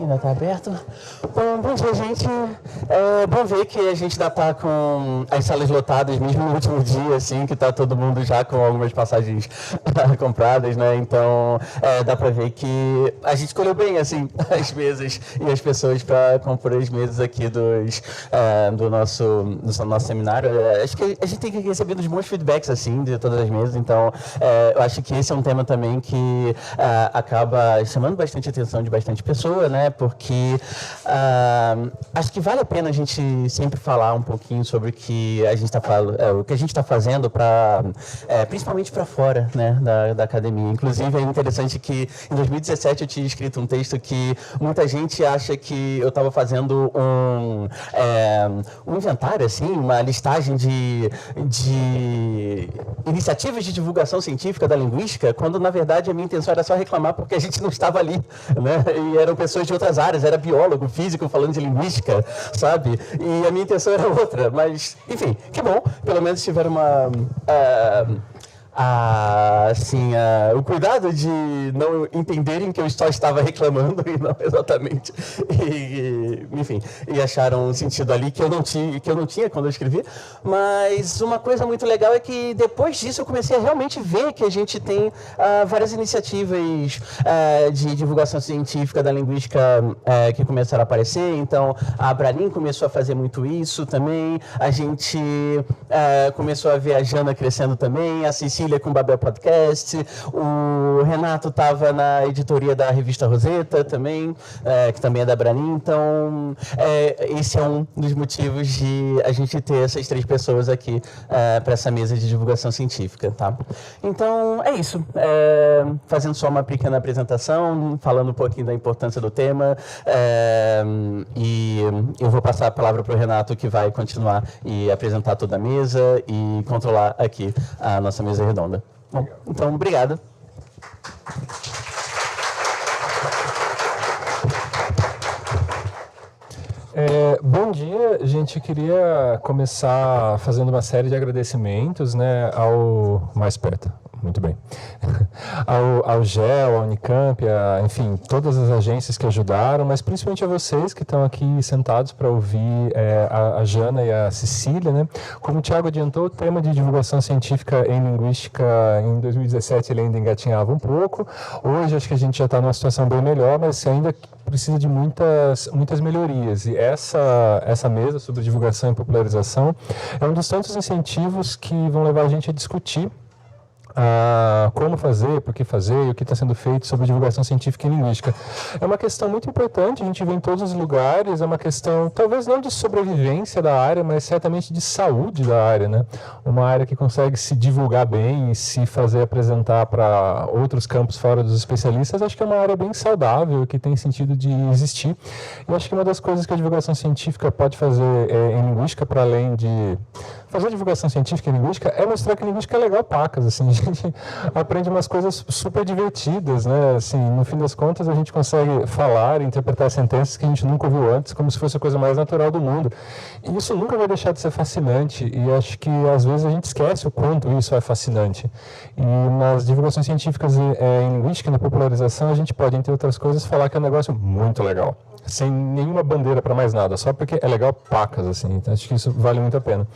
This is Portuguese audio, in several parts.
Ainda está aberto. Bom dia, gente. É bom ver que a gente ainda está com as salas lotadas, mesmo no último dia, assim, que está todo mundo já com algumas passagens compradas, né? Então, dá para ver que a gente escolheu bem, assim, as mesas e as pessoas para compor as mesas aqui do nosso seminário. Acho que a gente tem que receber uns bons feedbacks, assim, de todas as mesas. Então, eu acho que esse é um tema também que acaba chamando bastante atenção de bastante pessoa, né? Porque acho que vale a pena a gente sempre falar um pouquinho sobre o que a gente está o que a gente está fazendo para, principalmente para fora, né, da academia. Inclusive é interessante que em 2017 eu tinha escrito um texto que muita gente acha que eu estava fazendo um inventário, assim, uma listagem de iniciativas de divulgação científica da linguística, quando na verdade a minha intenção era só reclamar porque a gente não estava ali, né? E eram pessoas de outras áreas, era biólogo, físico falando de linguística, sabe? E a minha intenção era outra, mas, enfim, que bom, pelo menos tiveram o cuidado de não entenderem que eu só estava reclamando e não exatamente, enfim, e acharam um sentido ali que eu não tinha quando eu escrevi. Mas uma coisa muito legal é que depois disso eu comecei a realmente ver que a gente tem várias iniciativas de divulgação científica da linguística que começaram a aparecer. Então a Branin começou a fazer muito isso também, a gente começou a ver a Jana crescendo também, a Cecília com o Babel Podcast, o Renato estava na editoria da revista Roseta também, que também é da Branin. Então, esse é um dos motivos de a gente ter essas 3 pessoas aqui para essa mesa de divulgação científica, tá? Então, é isso. Fazendo só uma pequena apresentação, falando um pouquinho da importância do tema, e eu vou passar a palavra para o Renato, que vai continuar e apresentar toda a mesa e controlar aqui a nossa mesa redonda. Bom, então, obrigado. Bom dia, gente. Eu queria começar fazendo uma série de agradecimentos, né, ao mais perto. Muito bem. Ao GEL, à Unicamp, enfim, todas as agências que ajudaram, mas principalmente a vocês que estão aqui sentados para ouvir a Jana e a Cecília, né? Como o Thiago adiantou, o tema de divulgação científica em linguística em 2017 ele ainda engatinhava um pouco. Hoje acho que a gente já está numa situação bem melhor, mas ainda precisa de muitas melhorias. E essa mesa sobre divulgação e popularização é um dos tantos incentivos que vão levar a gente a discutir como fazer, por que fazer e o que está sendo feito sobre divulgação científica e linguística. É uma questão muito importante, a gente vê em todos os lugares, é uma questão talvez não de sobrevivência da área, mas certamente de saúde da área, né? Uma área que consegue se divulgar bem e se fazer apresentar para outros campos fora dos especialistas, acho que é uma área bem saudável, que tem sentido de existir. E acho que uma das coisas que a divulgação científica pode fazer em linguística, para além de fazer divulgação científica em linguística, é mostrar que linguística é legal pacas, assim, a gente aprende umas coisas super divertidas, né, assim, no fim das contas a gente consegue falar e interpretar sentenças que a gente nunca ouviu antes, como se fosse a coisa mais natural do mundo, e isso nunca vai deixar de ser fascinante, e acho que às vezes a gente esquece o quanto isso é fascinante, e nas divulgações científicas em linguística, na popularização, a gente pode, entre outras coisas, falar que é um negócio muito legal, sem nenhuma bandeira para mais nada, só porque é legal pacas, assim, então acho que isso vale muito a pena.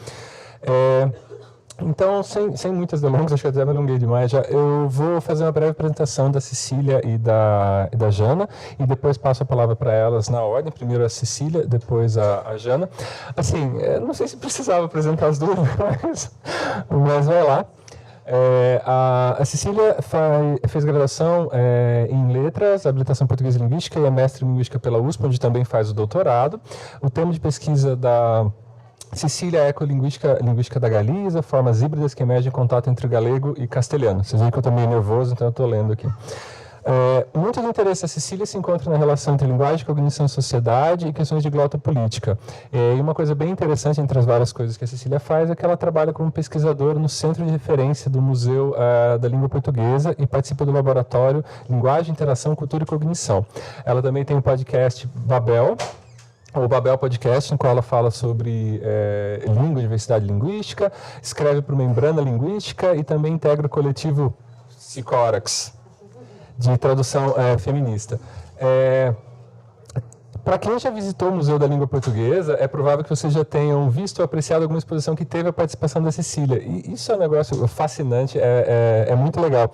Então, sem muitas delongas, acho que eu até me alonguei demais já, eu vou fazer uma breve apresentação da Cecília e da Jana, e depois passo a palavra para elas na ordem, primeiro a Cecília, depois a Jana. Assim, não sei se precisava apresentar as duas, mas vai lá. A Cecília fez graduação em Letras, habilitação em Português e Linguística, e é mestre em Linguística pela USP, onde também faz o doutorado. O tema de pesquisa da Cecília é Ecolinguística da Galiza, formas híbridas que emergem em contato entre galego e castelhano. Vocês veem que eu estou meio nervoso, então eu estou lendo aqui. Muito do interesse da Cecília se encontra na relação entre linguagem, cognição e sociedade e questões de glota política. E uma coisa bem interessante entre as várias coisas que a Cecília faz é que ela trabalha como pesquisadora no Centro de Referência do Museu da Língua Portuguesa e participa do laboratório Linguagem, Interação, Cultura e Cognição. Ela também tem um podcast Babel, o Babel Podcast, no qual ela fala sobre língua e diversidade linguística, escreve para o Membrana Linguística e também integra o coletivo Psicórax, de tradução feminista. Para quem já visitou o Museu da Língua Portuguesa, é provável que vocês já tenham visto ou apreciado alguma exposição que teve a participação da Cecília. E isso é um negócio fascinante, é muito legal.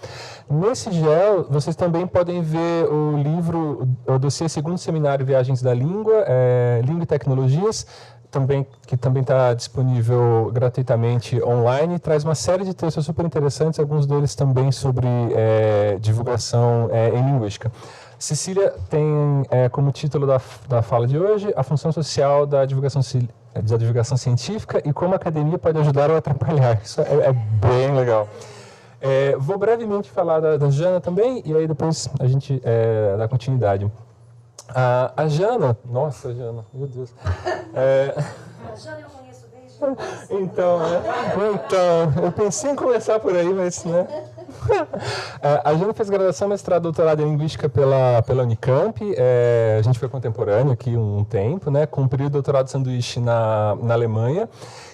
Nesse GEL, vocês também podem ver o livro, o dossiê Segundo Seminário Viagens da Língua, Língua e Tecnologias, que também está disponível gratuitamente online, traz uma série de textos super interessantes, alguns deles também sobre divulgação em linguística. Cecília tem como título da fala de hoje a função social da divulgação científica e como a academia pode ajudar ou atrapalhar. Isso é bem legal. Vou brevemente falar da Jana também e aí depois a gente dá continuidade. A Jana, nossa Jana, meu Deus. A Jana eu conheço desde então, eu pensei em começar por aí, mas, né? A Jana fez graduação, mestrado, doutorado em Linguística pela Unicamp. A gente foi contemporâneo aqui um tempo, né? Cumpriu o doutorado de sanduíche na Alemanha.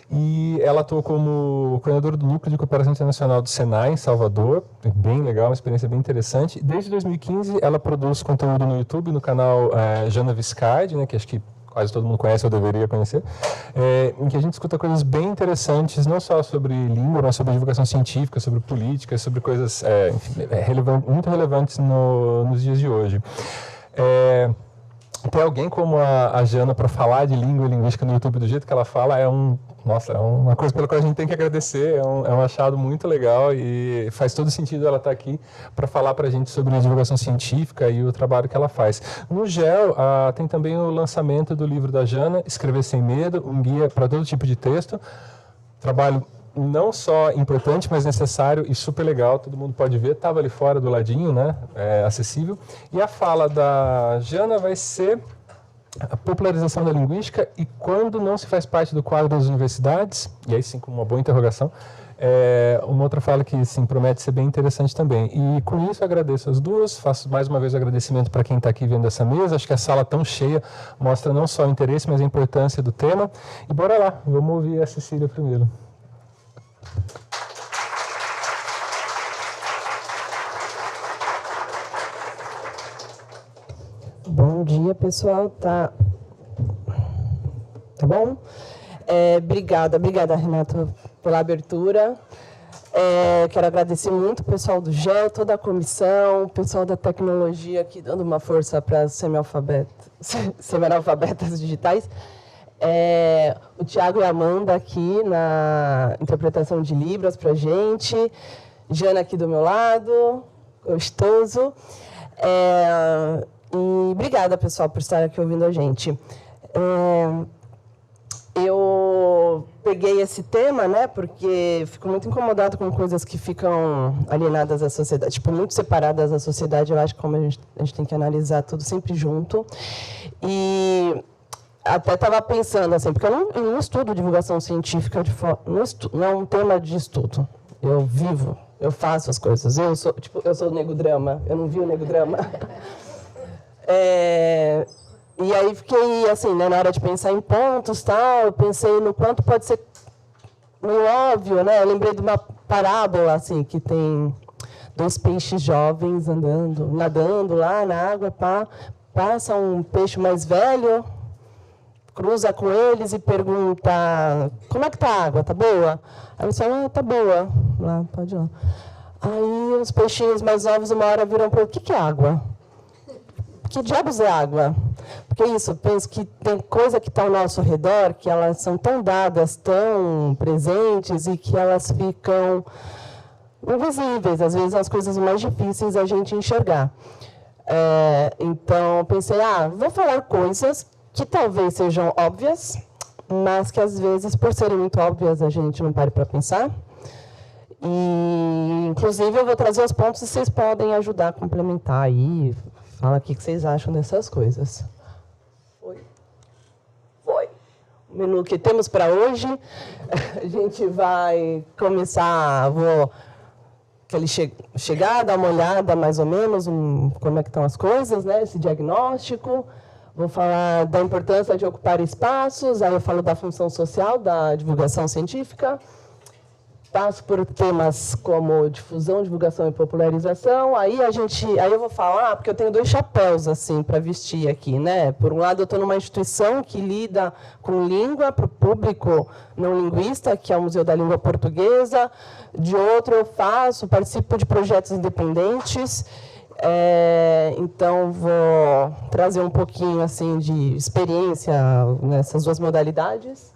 E ela atuou como coordenadora do Núcleo de Cooperação Internacional do Senai, em Salvador. Bem legal, uma experiência bem interessante. Desde 2015, ela produz conteúdo no YouTube, no canal Jana Viscardi, né? Que acho que quase todo mundo conhece, ou deveria conhecer, em que a gente escuta coisas bem interessantes, não só sobre língua, mas sobre divulgação científica, sobre política, sobre coisas muito relevantes nos dias de hoje. Ter alguém como a Jana para falar de língua e linguística no YouTube do jeito que ela fala é uma coisa pela qual a gente tem que agradecer, é um achado muito legal e faz todo sentido ela estar aqui para falar para a gente sobre a divulgação científica e o trabalho que ela faz. No GEL, tem também o lançamento do livro da Jana, Escrever Sem Medo, um guia para todo tipo de texto. Trabalho não só importante, mas necessário e super legal, todo mundo pode ver, estava ali fora do ladinho, né? Acessível. E a fala da Jana vai ser a popularização da linguística e quando não se faz parte do quadro das universidades, e aí sim com uma boa interrogação, uma outra fala que sim, promete ser bem interessante também. E com isso eu agradeço as duas, faço mais uma vez o agradecimento para quem está aqui vendo essa mesa, acho que a sala tão cheia mostra não só o interesse, mas a importância do tema. E bora lá, vamos ouvir a Cecília primeiro. Bom dia, pessoal. Tá bom? Obrigada, Renato, pela abertura. Quero agradecer muito o pessoal do GEL, toda a comissão, o pessoal da tecnologia aqui dando uma força para as semi-analfabetas digitais. O Tiago e a Amanda aqui na interpretação de Libras para a gente. Jana aqui do meu lado, gostoso. E obrigada, pessoal, por estar aqui ouvindo a gente. Eu peguei esse tema, né, porque fico muito incomodado com coisas que ficam alienadas à sociedade, tipo, muito separadas da sociedade. Eu acho que como a gente tem que analisar tudo sempre junto. E até estava pensando, assim, porque eu não estudo divulgação científica, não é um tema de estudo. Eu vivo, eu faço as coisas. Eu sou nego drama, eu não vi o nego drama. E aí fiquei, assim, né, na hora de pensar em pontos, tal, eu pensei no quanto pode ser meio óbvio, né? Eu lembrei de uma parábola, assim, que tem dois peixes jovens nadando lá na água, passa um peixe mais velho, cruza com eles e pergunta: como é que tá a água? Tá boa? Aí eles falam: tá boa. Lá, pode ir lá. Aí os peixinhos mais novos uma hora viram para ele: o que é água? Que diabos é água? Porque isso, eu penso que tem coisa que está ao nosso redor, que elas são tão dadas, tão presentes, e que elas ficam invisíveis. Às vezes, as coisas mais difíceis a gente enxergar. Então, pensei, vou falar coisas que talvez sejam óbvias, mas que, às vezes, por serem muito óbvias, a gente não para pensar. E, inclusive, eu vou trazer os pontos e vocês podem ajudar a complementar aí. Fala o que vocês acham dessas coisas. Foi. O menu que temos para hoje, a gente vai começar, vou chegar, dar uma olhada mais ou menos, como é que estão as coisas, né? Esse diagnóstico. Vou falar da importância de ocupar espaços, aí eu falo da função social, da divulgação científica. passo por temas como difusão, divulgação e popularização. Aí eu vou falar, porque eu tenho 2 chapéus assim para vestir aqui, né? Por um lado, eu estou numa instituição que lida com língua para o público não linguista, que é o Museu da Língua Portuguesa. De outro, eu participo de projetos independentes. Então, vou trazer um pouquinho assim de experiência nessas 2 modalidades.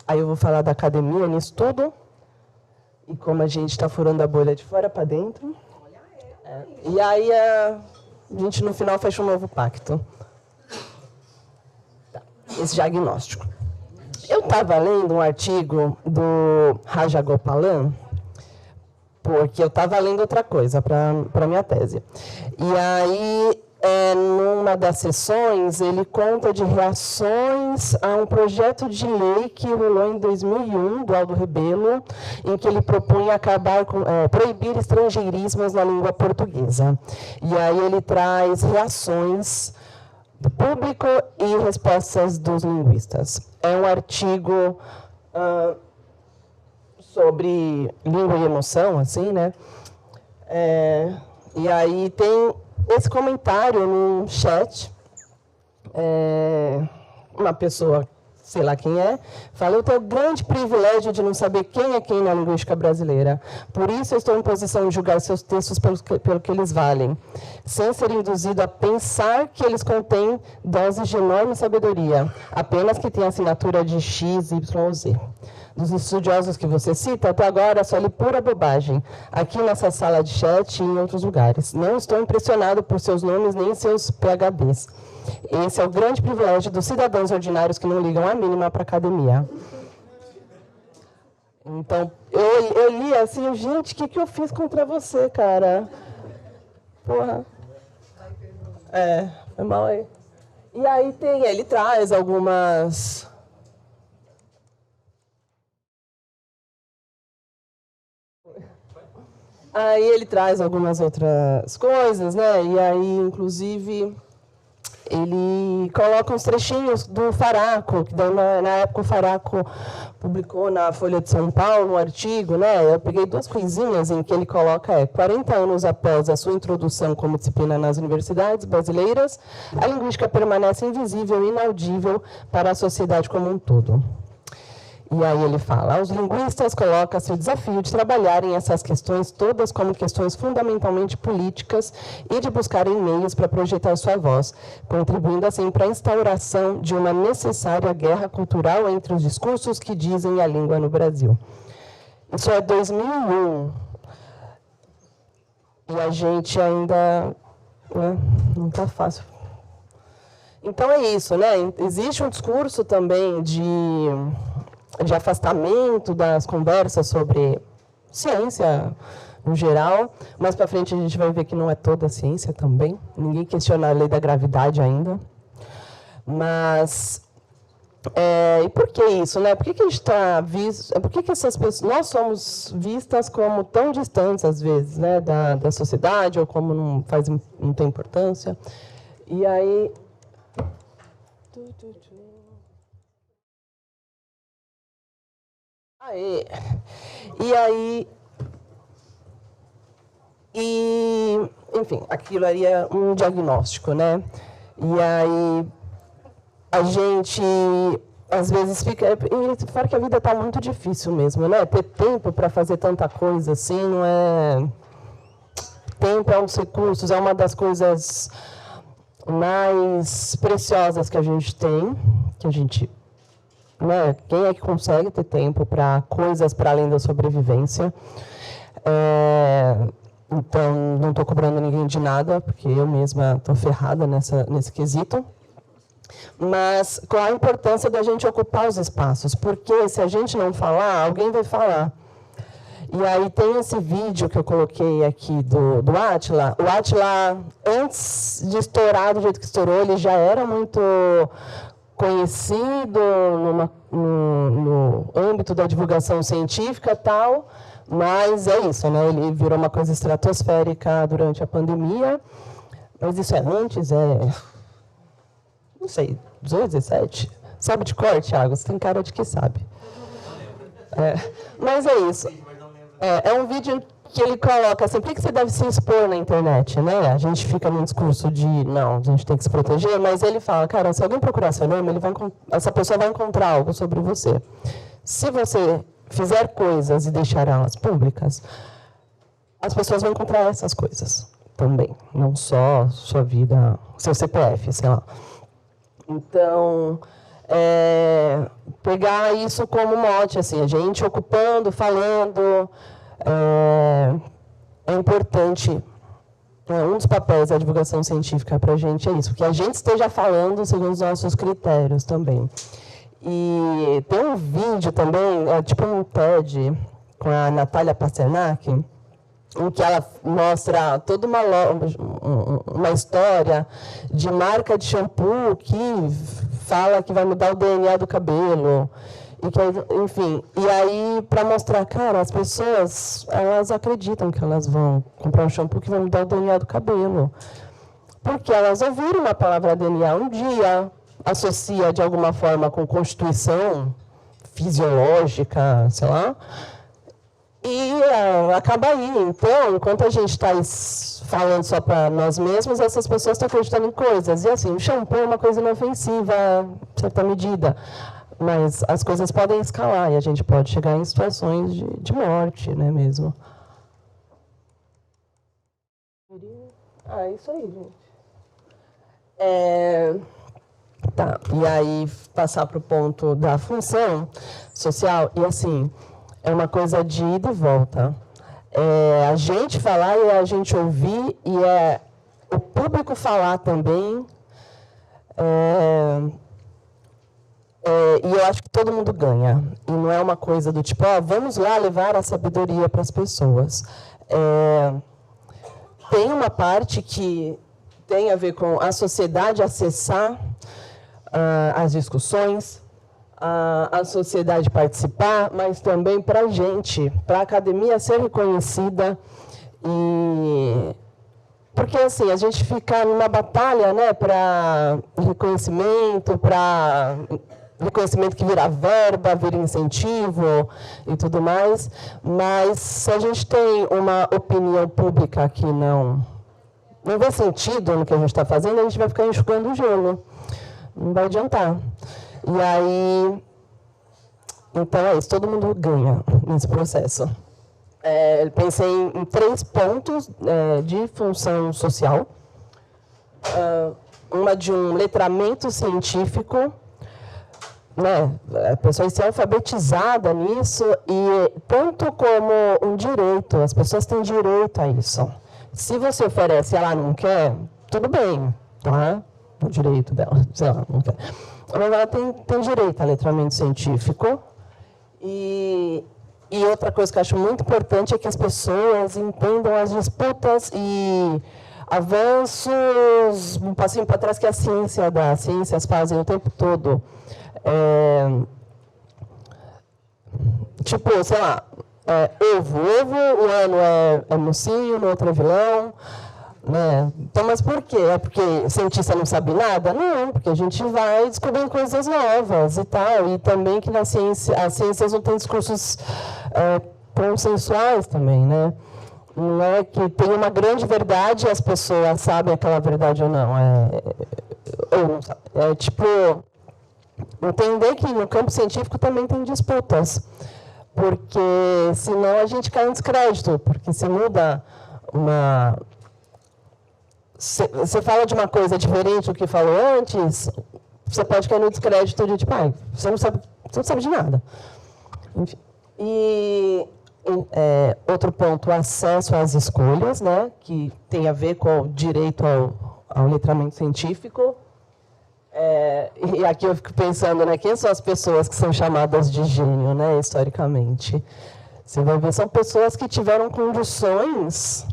Aí eu vou falar da academia nisso tudo. E como a gente está furando a bolha de fora para dentro. E aí a gente, no final, fecha um novo pacto. Tá. Esse diagnóstico. Eu estava lendo um artigo do Rajagopalan, porque eu estava lendo outra coisa para a minha tese. E aí, numa das sessões, ele conta de reações a um projeto de lei que rolou em 2001, do Aldo Rebelo, em que ele propõe proibir estrangeirismos na língua portuguesa. E aí ele traz reações do público e respostas dos linguistas. É um artigo sobre língua e emoção, assim, né? E aí tem esse comentário no chat, uma pessoa, sei lá quem é, fala: eu tenho o grande privilégio de não saber quem é quem na linguística brasileira. Por isso eu estou em posição de julgar seus textos pelo que eles valem, sem ser induzido a pensar que eles contêm doses de enorme sabedoria, apenas que têm assinatura de X, Y ou Z. Dos estudiosos que você cita, até agora só li pura bobagem, aqui nessa sala de chat e em outros lugares. Não estou impressionado por seus nomes nem seus PhDs. Esse é o grande privilégio dos cidadãos ordinários que não ligam a mínima para a academia. Então, eu li assim, gente, o que eu fiz contra você, cara? Porra. Foi mal aí. E aí ele traz algumas... Aí ele traz algumas outras coisas, né? E aí, inclusive, ele coloca uns trechinhos do Faraco, que na época o Faraco publicou na Folha de São Paulo um artigo, né? Eu peguei 2 coisinhas em que ele coloca 40 anos após a sua introdução como disciplina nas universidades brasileiras, a linguística permanece invisível e inaudível para a sociedade como um todo. E aí ele fala: aos linguistas coloca-se o desafio de trabalharem essas questões todas como questões fundamentalmente políticas e de buscarem meios para projetar sua voz, contribuindo assim para a instauração de uma necessária guerra cultural entre os discursos que dizem a língua no Brasil. Isso é 2001. E a gente ainda... não está fácil. Então é isso, né? Existe um discurso também de afastamento das conversas sobre ciência no geral. Mais para frente a gente vai ver que não é toda a ciência também. Ninguém questiona a lei da gravidade ainda. Mas e por que isso, né? Por que a gente está visto? Por que essas pessoas, nós somos vistas como tão distantes às vezes, né, da sociedade, ou como não tem importância? E aí enfim, aquilo ali é um diagnóstico, né? E aí a gente às vezes fica... Fora que a vida está muito difícil mesmo, né? Ter tempo para fazer tanta coisa assim não é... Tempo é um dos recursos, é uma das coisas mais preciosas que a gente tem, que a gente... Né? Quem é que consegue ter tempo para coisas para além da sobrevivência? Então, não estou cobrando ninguém de nada, porque eu mesma estou ferrada nesse quesito. Mas qual a importância da gente ocupar os espaços? Porque se a gente não falar, alguém vai falar. E aí tem esse vídeo que eu coloquei aqui do Átila. O Átila, antes de estourar do jeito que estourou, ele já era muito conhecido no âmbito da divulgação científica e tal, mas é isso, né? Ele virou uma coisa estratosférica durante a pandemia, mas isso é antes, não sei, 18, 17? Sabe de cor, Thiago? Você tem cara de que sabe. Mas é isso. É um vídeo que ele coloca assim, por que você deve se expor na internet, né? A gente fica num discurso de, não, a gente tem que se proteger, mas ele fala, cara, se alguém procurar seu nome, essa pessoa vai encontrar algo sobre você. Se você fizer coisas e deixar elas públicas, as pessoas vão encontrar essas coisas também, não só sua vida, seu CPF, sei lá. Então, pegar isso como mote, assim, a gente ocupando, falando, é importante. Um dos papéis da divulgação científica para a gente é isso, que a gente esteja falando segundo os nossos critérios também. E tem um vídeo também, tipo um TED, com a Natália Pasternak, em que ela mostra toda uma história de marca de shampoo que fala que vai mudar o DNA do cabelo. E que, enfim, e aí, para mostrar, cara, as pessoas, elas acreditam que elas vão comprar um shampoo que vai mudar o DNA do cabelo. Porque elas ouviram a palavra DNA um dia, associa de alguma forma com constituição fisiológica, sei lá, e acaba aí. Então, enquanto a gente está falando só para nós mesmos, essas pessoas estão acreditando em coisas. E assim, o shampoo é uma coisa inofensiva, em certa medida. Mas as coisas podem escalar e a gente pode chegar em situações de morte, né, mesmo. Isso aí, gente. Tá, e aí passar para o ponto da função social, e assim, é uma coisa de ida e volta. A gente falar e a gente ouvir, e o público falar também. E eu acho que todo mundo ganha. E não é uma coisa do tipo, vamos lá levar a sabedoria para as pessoas. Tem uma parte que tem a ver com a sociedade acessar as discussões, a sociedade participar, mas também para a gente, para a academia ser reconhecida. Porque, assim, a gente fica numa batalha, né, para reconhecimento que vira verba, vira incentivo e tudo mais, mas se a gente tem uma opinião pública que não vê sentido no que a gente está fazendo, a gente vai ficar enxugando o gelo. Não vai adiantar. E aí, então é isso, todo mundo ganha nesse processo. Pensei em 3 pontos de função social. Uma de um letramento científico, né, a pessoa ser alfabetizada nisso, e tanto como um direito, as pessoas têm direito a isso. Se você oferece e ela não quer, tudo bem, tá? O direito dela, sei lá, não quer. Mas ela tem direito a letramento científico. E outra coisa que eu acho muito importante é que as pessoas entendam as disputas e avanços, um passinho para trás que a ciência dá, as ciências fazem o tempo todo. Tipo, sei lá, ovo, um ano é mocinho, no outro é vilão, né? Então, mas por quê? É porque o cientista não sabe nada? Não, porque a gente vai descobrindo coisas novas e tal, e também que as ciências não têm discursos consensuais também, né? Não é que tem uma grande verdade e as pessoas sabem aquela verdade ou não. Ou não sabem. Tipo, entender que no campo científico também tem disputas, porque senão a gente cai em descrédito, porque se muda você fala de uma coisa diferente do que falou antes, você pode cair no descrédito de tipo, você não sabe de nada. Enfim. Outro ponto, acesso às escolhas, né, que tem a ver com o direito ao letramento científico. E aqui eu fico pensando, né, quem são as pessoas que são chamadas de gênio, né, historicamente? Você vai ver, são pessoas que tiveram condições.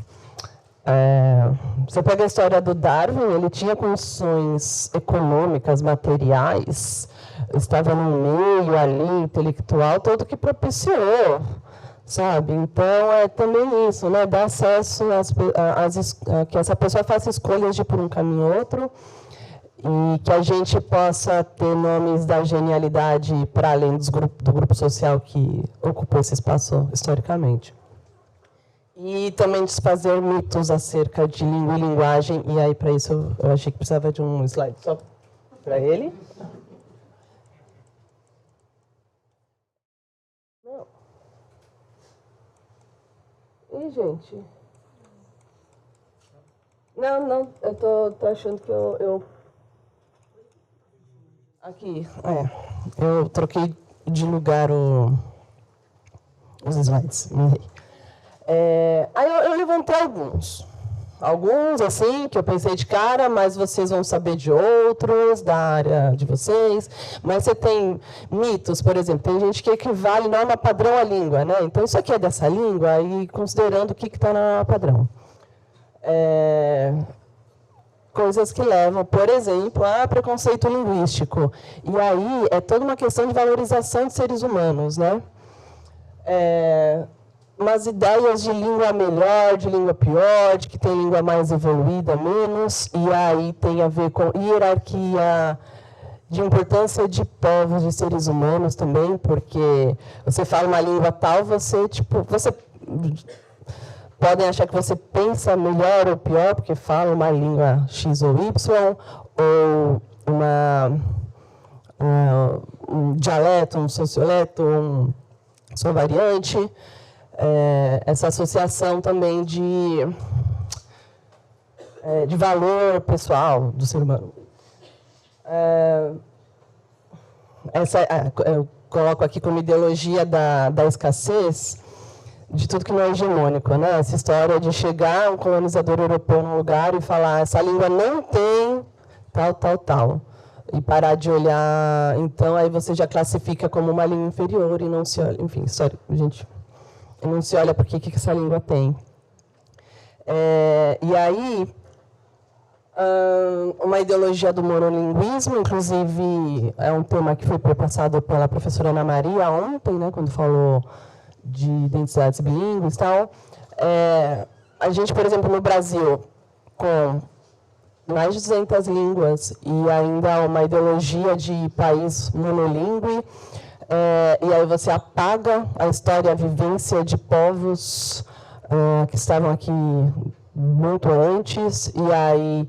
Você pega a história do Darwin, ele tinha condições econômicas, materiais, estava no meio ali, intelectual, todo que propiciou, sabe? Então, é também isso, né? Dar acesso que essa pessoa faça escolhas de ir por um caminho ou outro, e que a gente possa ter nomes da genialidade para além do grupo social que ocupou esse espaço historicamente. E também desfazer mitos acerca de língua e linguagem, e aí para isso eu achei que precisava de um slide só para ele. Não. Ih, gente. Não, eu tô achando que eu... Aqui, eu troquei de lugar os slides, me errei. Aí eu levantei alguns assim, que eu pensei de cara, mas vocês vão saber de outros, da área de vocês. Mas você tem mitos, por exemplo, tem gente que equivale norma padrão à língua, né? Então, isso aqui é dessa língua, e considerando o que está na norma padrão. Coisas que levam, por exemplo, a preconceito linguístico. E aí é toda uma questão de valorização de seres humanos, né? Umas ideias de língua melhor, de língua pior, de que tem língua mais evoluída, menos, e aí tem a ver com hierarquia de importância de povos, de seres humanos também, porque você fala uma língua tal, você podem achar que você pensa melhor ou pior, porque fala uma língua X ou Y, ou um dialeto, um socioleto, sua variante. Essa associação também de valor pessoal do ser humano. Eu coloco aqui como ideologia da escassez, de tudo que não é hegemônico, né? Essa história de chegar um colonizador europeu num lugar e falar essa língua não tem tal, e parar de olhar, então aí você já classifica como uma língua inferior e não se olha, enfim, história, gente, não se olha porque que essa língua tem. E aí, uma ideologia do monolinguismo, inclusive é um tema que foi perpassado pela professora Ana Maria ontem, né, quando falou de identidades bilíngues e tal. A gente, por exemplo, no Brasil, com mais de 200 línguas e ainda uma ideologia de país monolíngue, e aí você apaga a história, a vivência de povos que estavam aqui muito antes, e aí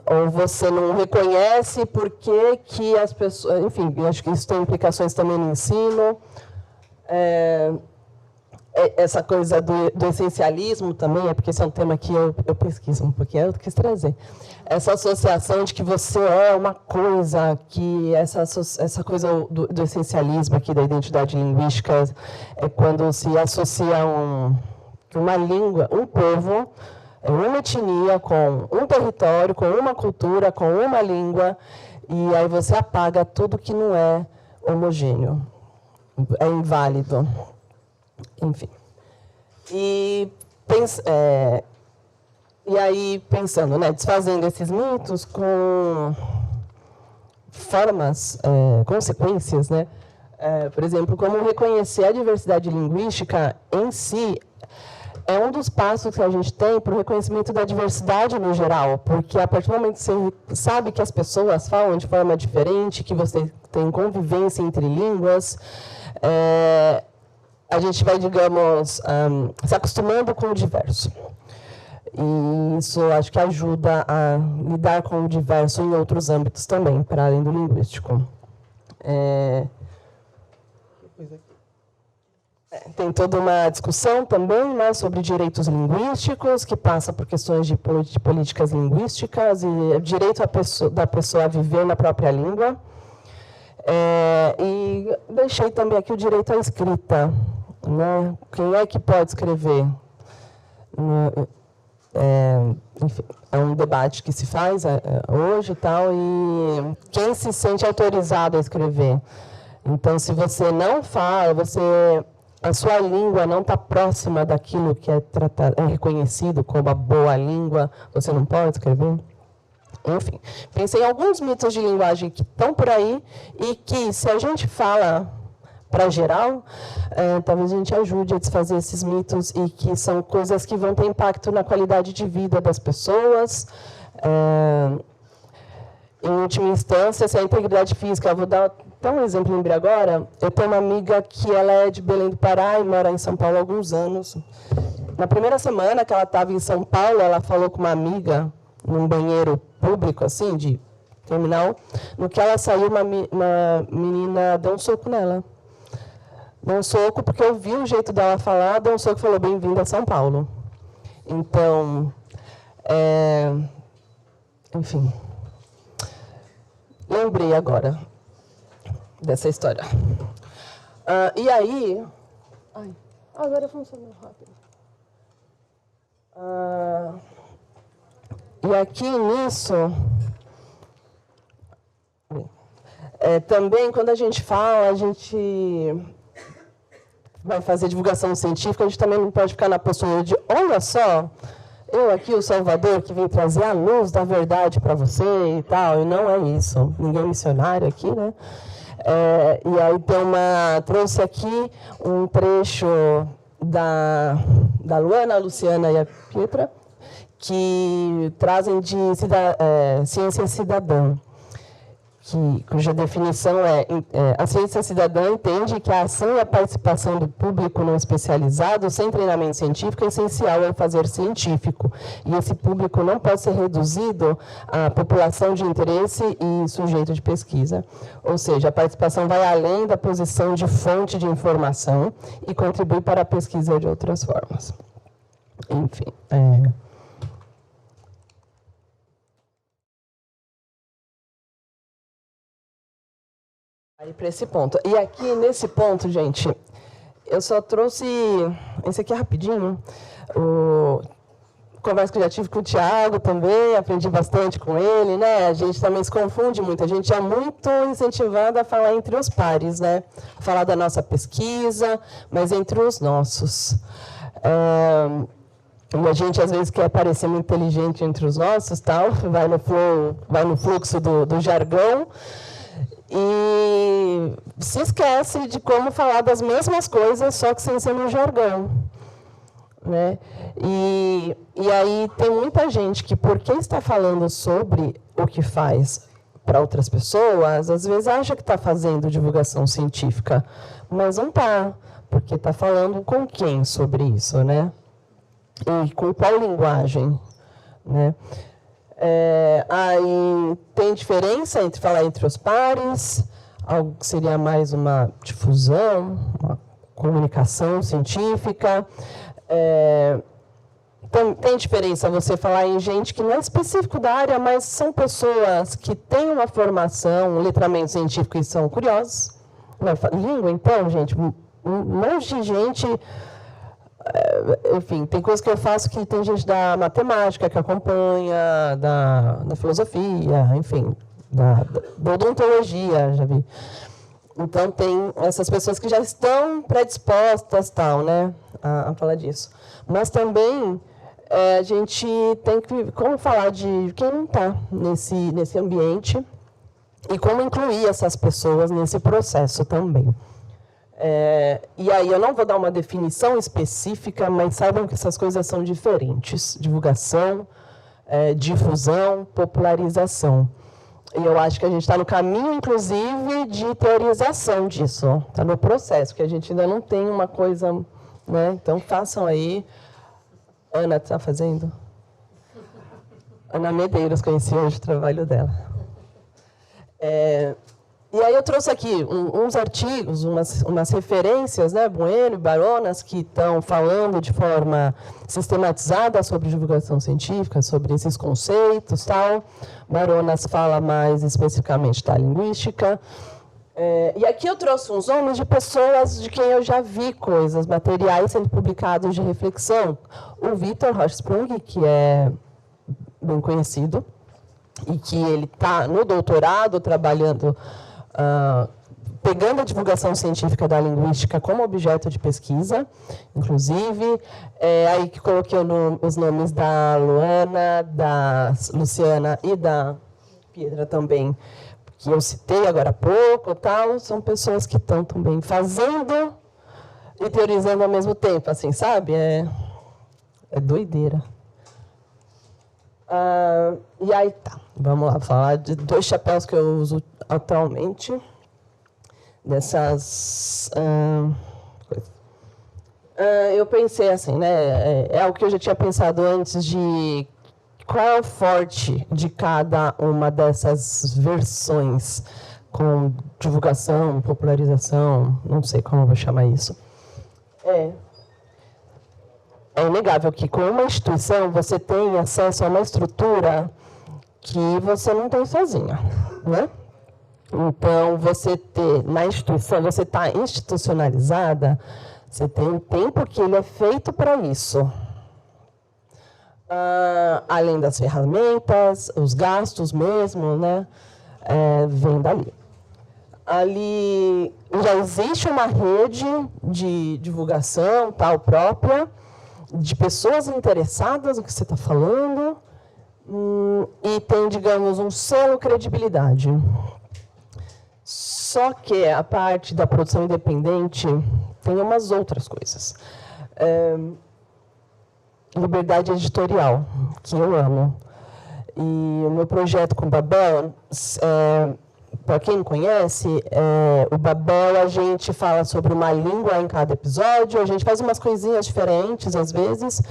ou você não reconhece por que as pessoas... Enfim, eu acho que isso tem implicações também no ensino. Essa coisa do essencialismo também, porque esse é um tema que eu pesquiso um pouquinho, eu quis trazer. Essa associação de que você é uma coisa, que essa coisa do essencialismo aqui, da identidade linguística, é quando se associa uma língua, um povo, uma etnia com um território, com uma cultura, com uma língua, e aí você apaga tudo que não é homogêneo, é inválido. Enfim. E aí, pensando, né, desfazendo esses mitos com formas, consequências, né? Por exemplo, como reconhecer a diversidade linguística em si é um dos passos que a gente tem para o reconhecimento da diversidade no geral, porque a partir do momento que você sabe que as pessoas falam de forma diferente, que você tem convivência entre línguas, a gente vai, digamos, se acostumando com o diverso. E isso acho que ajuda a lidar com o diverso em outros âmbitos também, para além do linguístico. Tem toda uma discussão também, né, sobre direitos linguísticos, que passa por questões de políticas linguísticas e direito da pessoa a viver na própria língua. E deixei também aqui o direito à escrita, né? Quem é que pode escrever? Enfim, é um debate que se faz hoje e tal, e quem se sente autorizado a escrever? Então, se você não fala, a sua língua não está próxima daquilo que é reconhecido como a boa língua, você não pode escrever? Enfim, pensei em alguns mitos de linguagem que estão por aí e que, se a gente fala para geral, talvez a gente ajude a desfazer esses mitos, e que são coisas que vão ter impacto na qualidade de vida das pessoas. em última instância, se a integridade física, eu vou dar até um exemplo, lembrei agora, eu tenho uma amiga que ela é de Belém do Pará e mora em São Paulo há alguns anos. Na primeira semana que ela estava em São Paulo, ela falou com uma amiga, num banheiro público, assim, de terminal, no que ela saiu, uma menina deu um soco nela. Deu um soco porque eu vi o jeito dela falar, deu um soco e falou, bem-vinda a São Paulo. Então, enfim, lembrei agora dessa história. E aí... agora funcionou rápido. E aqui nisso... também, quando a gente fala, a gente vai fazer divulgação científica, a gente também não pode ficar na postura de, olha só, eu aqui, o Salvador, que vim trazer a luz da verdade para você e tal, e não é isso. Ninguém é missionário aqui, né? E aí trouxe aqui um trecho da Luana, a Luciana e a Pietra, que trazem de ciência cidadã, cuja definição a ciência cidadã entende que a ação e a participação do público não especializado, sem treinamento científico, é essencial ao fazer científico. E esse público não pode ser reduzido à população de interesse e sujeito de pesquisa. Ou seja, a participação vai além da posição de fonte de informação e contribui para a pesquisa de outras formas. Enfim, aí para esse ponto. E aqui, nesse ponto, gente, eu só trouxe... Esse aqui é rapidinho. Conversa que eu já tive com o Thiago também, aprendi bastante com ele, né? A gente também se confunde muito. A gente é muito incentivado a falar entre os pares, né? A falar da nossa pesquisa, mas entre os nossos. A gente, às vezes, quer parecer muito inteligente entre os nossos, tal, vai no fluxo do jargão, e se esquece de como falar das mesmas coisas, só que sem ser no jargão, né? E aí tem muita gente que, porque está falando sobre o que faz para outras pessoas, às vezes acha que está fazendo divulgação científica, mas não está, porque está falando com quem sobre isso, né? E com qual linguagem, né? Aí tem diferença entre falar entre os pares, algo que seria mais uma difusão, uma comunicação científica. Tem diferença você falar em gente que não é específico da área, mas são pessoas que têm uma formação, um letramento científico e são curiosos. Língua, então, gente, um monte de gente... Enfim, tem coisas que eu faço que tem gente da matemática que acompanha, da filosofia, enfim, da odontologia, já vi. Então, tem essas pessoas que já estão predispostas, tal, né, a falar disso. Mas também a gente tem que, como falar de quem não está nesse ambiente e como incluir essas pessoas nesse processo também. E aí eu não vou dar uma definição específica, mas saibam que essas coisas são diferentes. Divulgação, difusão, popularização. E eu acho que a gente está no caminho, inclusive, de teorização disso. Está no processo, que a gente ainda não tem uma coisa... né? Então, façam aí. Ana está fazendo? Ana Medeiros, conheci hoje o trabalho dela. E aí eu trouxe aqui uns artigos, umas referências, né, Bueno e Baronas, que estão falando de forma sistematizada sobre divulgação científica, sobre esses conceitos, tal. Baronas fala mais especificamente da linguística. E aqui eu trouxe uns nomes de pessoas de quem eu já vi coisas, materiais sendo publicados de reflexão. O Victor Hochsprung, que é bem conhecido, e que ele está no doutorado trabalhando... pegando a divulgação científica da linguística como objeto de pesquisa, inclusive, aí que coloquei os nomes da Luana, da Luciana e da Pietra também, que eu citei agora há pouco, tal, são pessoas que estão também fazendo e teorizando ao mesmo tempo, assim, sabe? É doideira. E aí, tá. Vamos lá, falar de 2 chapéus que eu uso atualmente. Dessas coisas. Eu pensei assim, né? É algo que eu já tinha pensado antes de qual é o forte de cada uma dessas versões, com divulgação, popularização, não sei como eu vou chamar isso. É inegável que, com uma instituição, você tem acesso a uma estrutura que você não tem sozinha, né? Então, você ter na instituição, você está institucionalizada, você tem um tempo que ele é feito para isso. Além das ferramentas, os gastos mesmo, né? Vem dali. Ali já existe uma rede de divulgação tal própria, de pessoas interessadas no que você está falando, e tem, digamos, um selo credibilidade. Só que a parte da produção independente tem umas outras coisas. Liberdade editorial, que eu amo. E o meu projeto com o Babel, para quem não conhece, o Babel, a gente fala sobre uma língua em cada episódio, a gente faz umas coisinhas diferentes às vezes,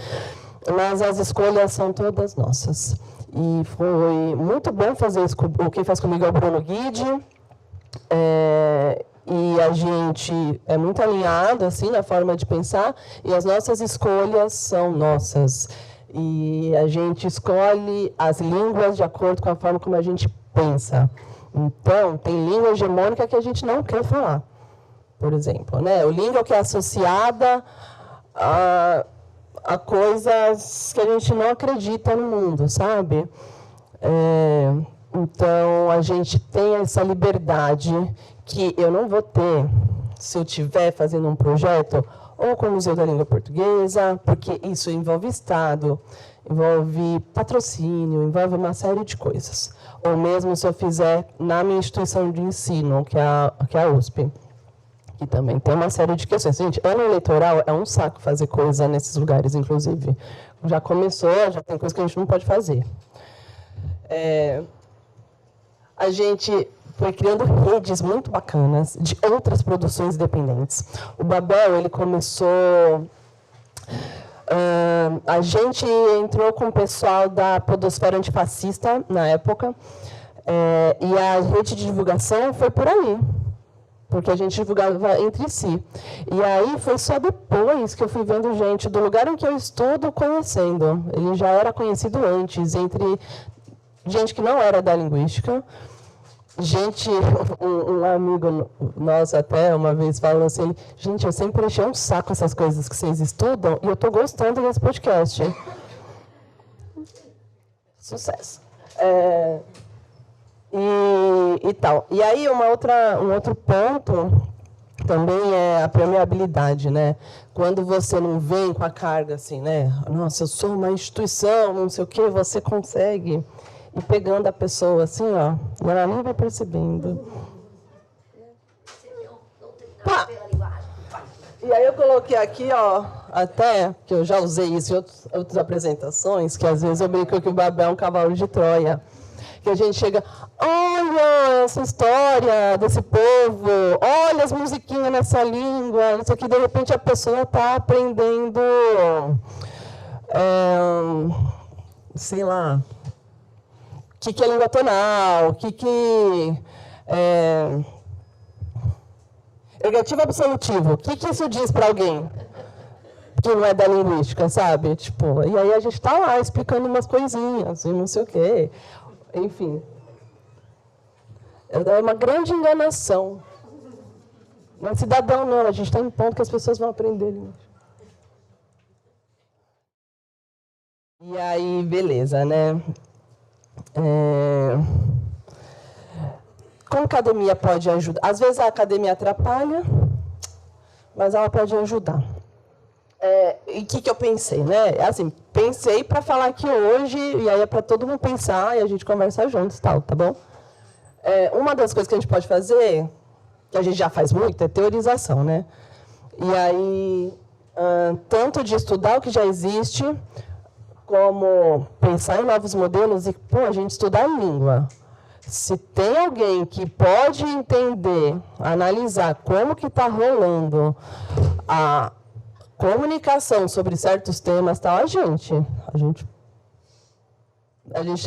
mas as escolhas são todas nossas. E foi muito bom fazer isso. Quem faz comigo é o Bruno Guide, e a gente é muito alinhado assim, na forma de pensar, e as nossas escolhas são nossas. E a gente escolhe as línguas de acordo com a forma como a gente pensa. Então, tem língua hegemônica que a gente não quer falar, por exemplo, né? O língua que é associada a coisas que a gente não acredita no mundo, sabe? Então, a gente tem essa liberdade que eu não vou ter se eu estiver fazendo um projeto ou com o Museu da Língua Portuguesa, porque isso envolve Estado, envolve patrocínio, envolve uma série de coisas. Ou mesmo se eu fizer na minha instituição de ensino, que é a USP, que também tem uma série de questões. Gente, ano eleitoral é um saco fazer coisa nesses lugares, inclusive. Já começou, já tem coisa que a gente não pode fazer. A gente foi criando redes muito bacanas de outras produções independentes. O Babel, ele começou... a gente entrou com o pessoal da Podosfera Antifascista, na época, e a rede de divulgação foi por ali, porque a gente divulgava entre si. E aí foi só depois que eu fui vendo gente do lugar em que eu estudo conhecendo. Ele já era conhecido antes, entre gente que não era da linguística. Gente, um amigo nosso até uma vez falou assim, gente, eu sempre enchei um saco essas coisas que vocês estudam e eu estou gostando desse podcast. Sucesso. E tal. E aí um outro ponto também é a permeabilidade, né? Quando você não vem com a carga assim, né? Nossa, eu sou uma instituição, não sei o quê, você consegue... E pegando a pessoa assim, ó, e ela nem vai percebendo. Pá. E aí eu coloquei aqui, ó, até, que eu já usei isso em outras apresentações, que às vezes eu brinco que o Babel é um cavalo de Troia. Que a gente chega, olha essa história desse povo, olha as musiquinhas nessa língua, não sei o que, de repente a pessoa está aprendendo, sei lá, o que é língua tonal, ergativo absolutivo, o que isso diz para alguém que não é da linguística, sabe? Tipo, e aí a gente está lá explicando umas coisinhas e não sei o quê. Enfim. É uma grande enganação. Não é cidadão, não. A gente está em ponto que as pessoas vão aprender linguística. E aí, beleza, né? Como a academia pode ajudar? Às vezes a academia atrapalha, mas ela pode ajudar. E o que eu pensei, né? Assim, pensei para falar aqui hoje, e aí é para todo mundo pensar, e a gente conversa juntos, tal, tá bom? Uma das coisas que a gente pode fazer, que a gente já faz muito, é teorização, né? E aí, tanto de estudar o que já existe, como pensar em novos modelos e, pô, a gente estudar a língua. Se tem alguém que pode entender, analisar como que está rolando a comunicação sobre certos temas, tal, a gente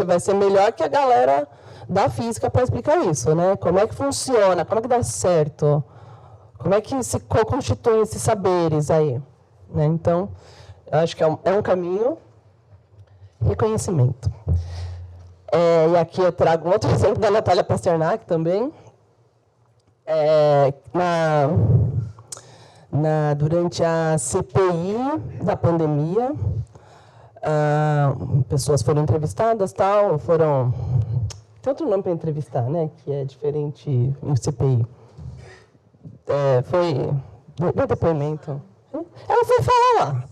vai ser melhor que a galera da física para explicar isso, né? Como é que funciona, como é que dá certo, como é que se constituem esses saberes aí, né? Então, eu acho que é um caminho. Reconhecimento. E aqui eu trago um outro exemplo da Natália Pasternak também. Durante a CPI da pandemia, pessoas foram entrevistadas, tal, tem outro nome para entrevistar, né, que é diferente em CPI. Deu depoimento. Ela foi falar lá.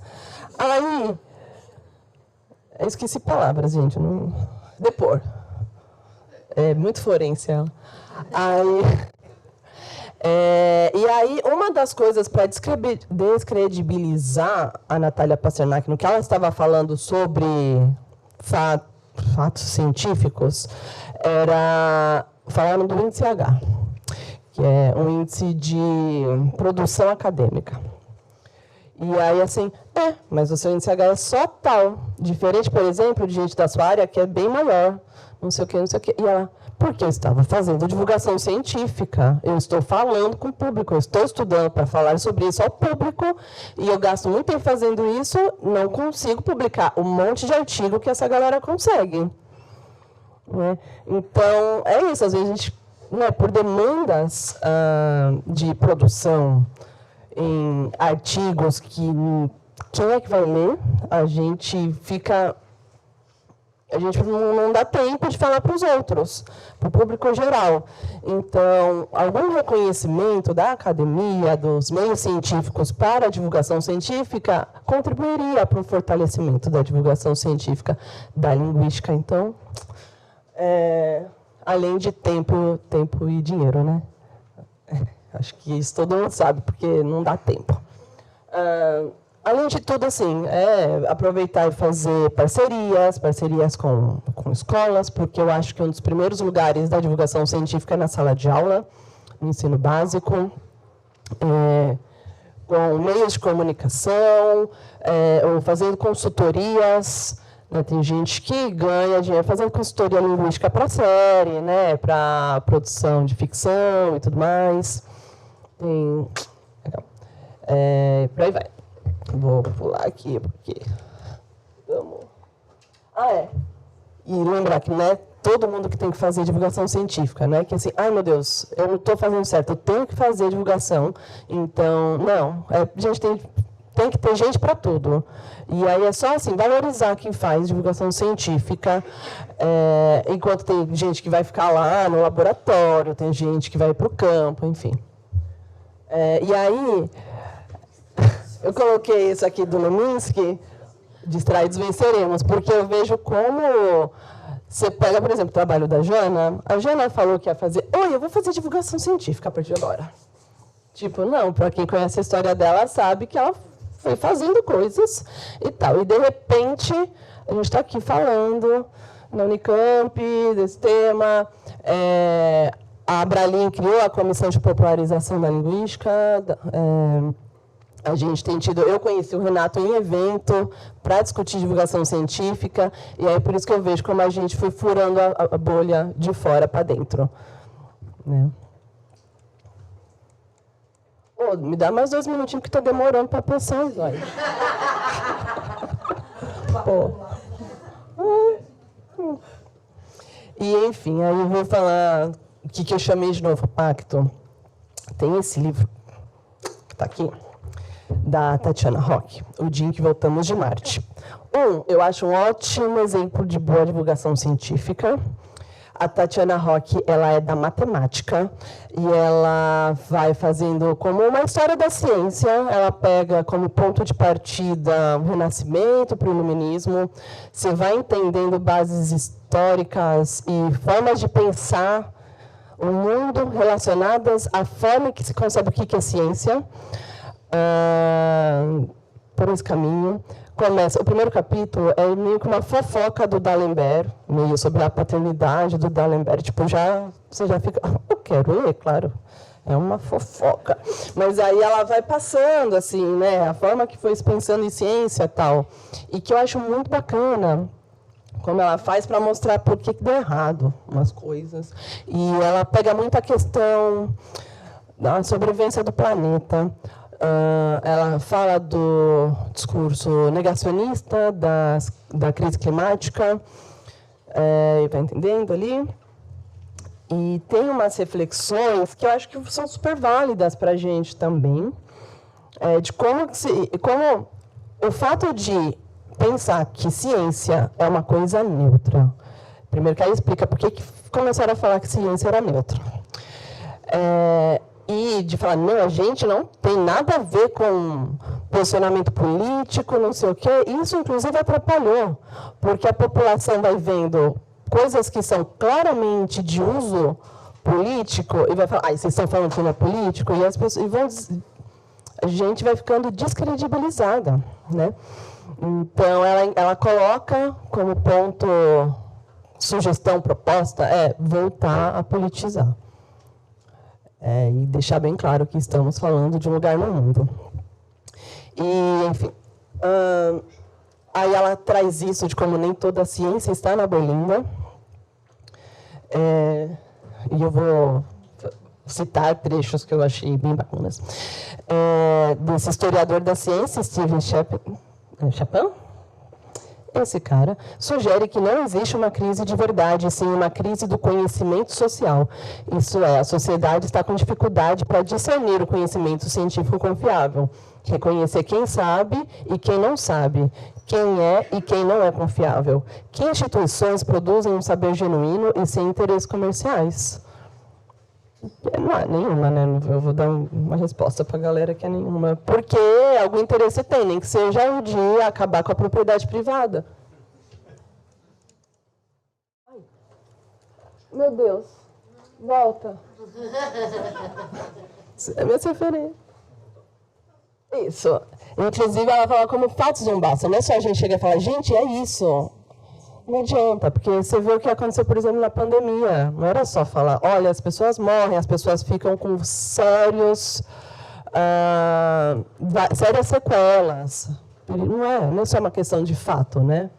Aí, eu esqueci palavras, gente, não... Depor. É muito forense ela. E aí, uma das coisas para descredibilizar a Natália Pasternak no que ela estava falando sobre fatos científicos, era falando do índice H, que é um índice de produção acadêmica. E aí, assim, mas o seu índice H é só tal. Diferente, por exemplo, de gente da sua área que é bem maior, não sei o quê, não sei o quê. E ela, porque eu estava fazendo divulgação científica, eu estou falando com o público, eu estou estudando para falar sobre isso ao público, e eu gasto muito tempo fazendo isso, não consigo publicar um monte de artigo que essa galera consegue. Né? Então, é isso, às vezes a gente, né, por demandas de produção, em artigos que quem é que vai ler, a gente não dá tempo de falar para os outros, para o público geral. Então, algum reconhecimento da academia, dos meios científicos para a divulgação científica, contribuiria para o fortalecimento da divulgação científica da linguística. Então, além de tempo e dinheiro, né? Acho que isso todo mundo sabe, porque não dá tempo. Além de tudo, assim, aproveitar e fazer parcerias com escolas, porque eu acho que um dos primeiros lugares da divulgação científica é na sala de aula, no ensino básico, com meios de comunicação, ou fazendo consultorias. Né, tem gente que ganha dinheiro fazendo consultoria linguística para série, né, para produção de ficção e tudo mais. Por aí vai. Vou pular aqui, porque... Vamos... E lembrar que não é todo mundo que tem que fazer divulgação científica, né? Que assim, ai meu Deus, eu não estou fazendo certo, eu tenho que fazer divulgação. Então, não. A gente tem que ter gente para tudo. E aí é só assim, valorizar quem faz divulgação científica, enquanto tem gente que vai ficar lá no laboratório, tem gente que vai para o campo, enfim. E aí, eu coloquei isso aqui do Leminski, Distraídos Venceremos, porque eu vejo como você pega, por exemplo, o trabalho da Jana. A Jana falou que ia fazer, eu vou fazer divulgação científica a partir de agora. Tipo, não, para quem conhece a história dela, sabe que ela foi fazendo coisas e tal. E, de repente, a gente está aqui falando na Unicamp desse tema. A Abralin criou a Comissão de Popularização da Linguística. A gente tem tido... Eu conheci o Renato em evento para discutir divulgação científica, e aí por isso que eu vejo como a gente foi furando a bolha de fora para dentro. Né? Me dá mais 2 minutinhos que está demorando para pensar, olha. E, enfim, aí eu vou falar o que eu chamei de novo pacto. Tem esse livro, que está aqui, da Tatiana Rock, O Dia em que Voltamos de Marte. Eu acho um ótimo exemplo de boa divulgação científica. A Tatiana Rock, ela é da matemática e ela vai fazendo como uma história da ciência. Ela pega como ponto de partida o Renascimento para o Iluminismo. Você vai entendendo bases históricas e formas de pensar o mundo relacionadas à forma que se concebe o que é ciência. por esse caminho. Começa, o primeiro capítulo é meio que uma fofoca do D'Alembert, meio sobre a paternidade do D'Alembert. Tipo, você já fica, eu quero ler, claro. É uma fofoca. Mas aí ela vai passando, assim, né? A forma que foi pensando em ciência e tal. E que eu acho muito bacana como ela faz para mostrar por que deu errado umas coisas. E ela pega muito a questão da sobrevivência do planeta. Ela fala do discurso negacionista, da crise climática, vai entendendo ali. E tem umas reflexões que eu acho que são super válidas para a gente também, de como o fato de pensar que ciência é uma coisa neutra. Primeiro que aí explica por que começaram a falar que ciência era neutra. E de falar, não, a gente não tem nada a ver com posicionamento político, não sei o quê. Isso, inclusive, atrapalhou, porque a população vai vendo coisas que são claramente de uso político e vai falar, vocês estão falando que não é político? E as pessoas a gente vai ficando descredibilizada, né? Então, ela coloca como ponto, sugestão, proposta, voltar a politizar. E deixar bem claro que estamos falando de um lugar no mundo. E, enfim, aí ela traz isso de como nem toda a ciência está na berlinda. E eu vou citar trechos que eu achei bem bacanas. Desse historiador da ciência, Steven Chapin, esse cara sugere que não existe uma crise de verdade, sim uma crise do conhecimento social. Isso é, a sociedade está com dificuldade para discernir o conhecimento científico confiável, reconhecer quem sabe e quem não sabe, quem é e quem não é confiável, que instituições produzem um saber genuíno e sem interesses comerciais. Não é nenhuma, né? Eu vou dar uma resposta para a galera que é nenhuma. Porque algum interesse tem, nem que seja um dia acabar com a propriedade privada. Ai. Meu Deus. Volta. É minha referência. Isso. Inclusive, ela fala como fatos não bastam. Não é só a gente chegar e falar, gente, é isso. Não adianta, porque você vê o que aconteceu, por exemplo, na pandemia. Não era só falar, olha, as pessoas morrem, as pessoas ficam com sérias sequelas. Não é só uma questão de fato, né?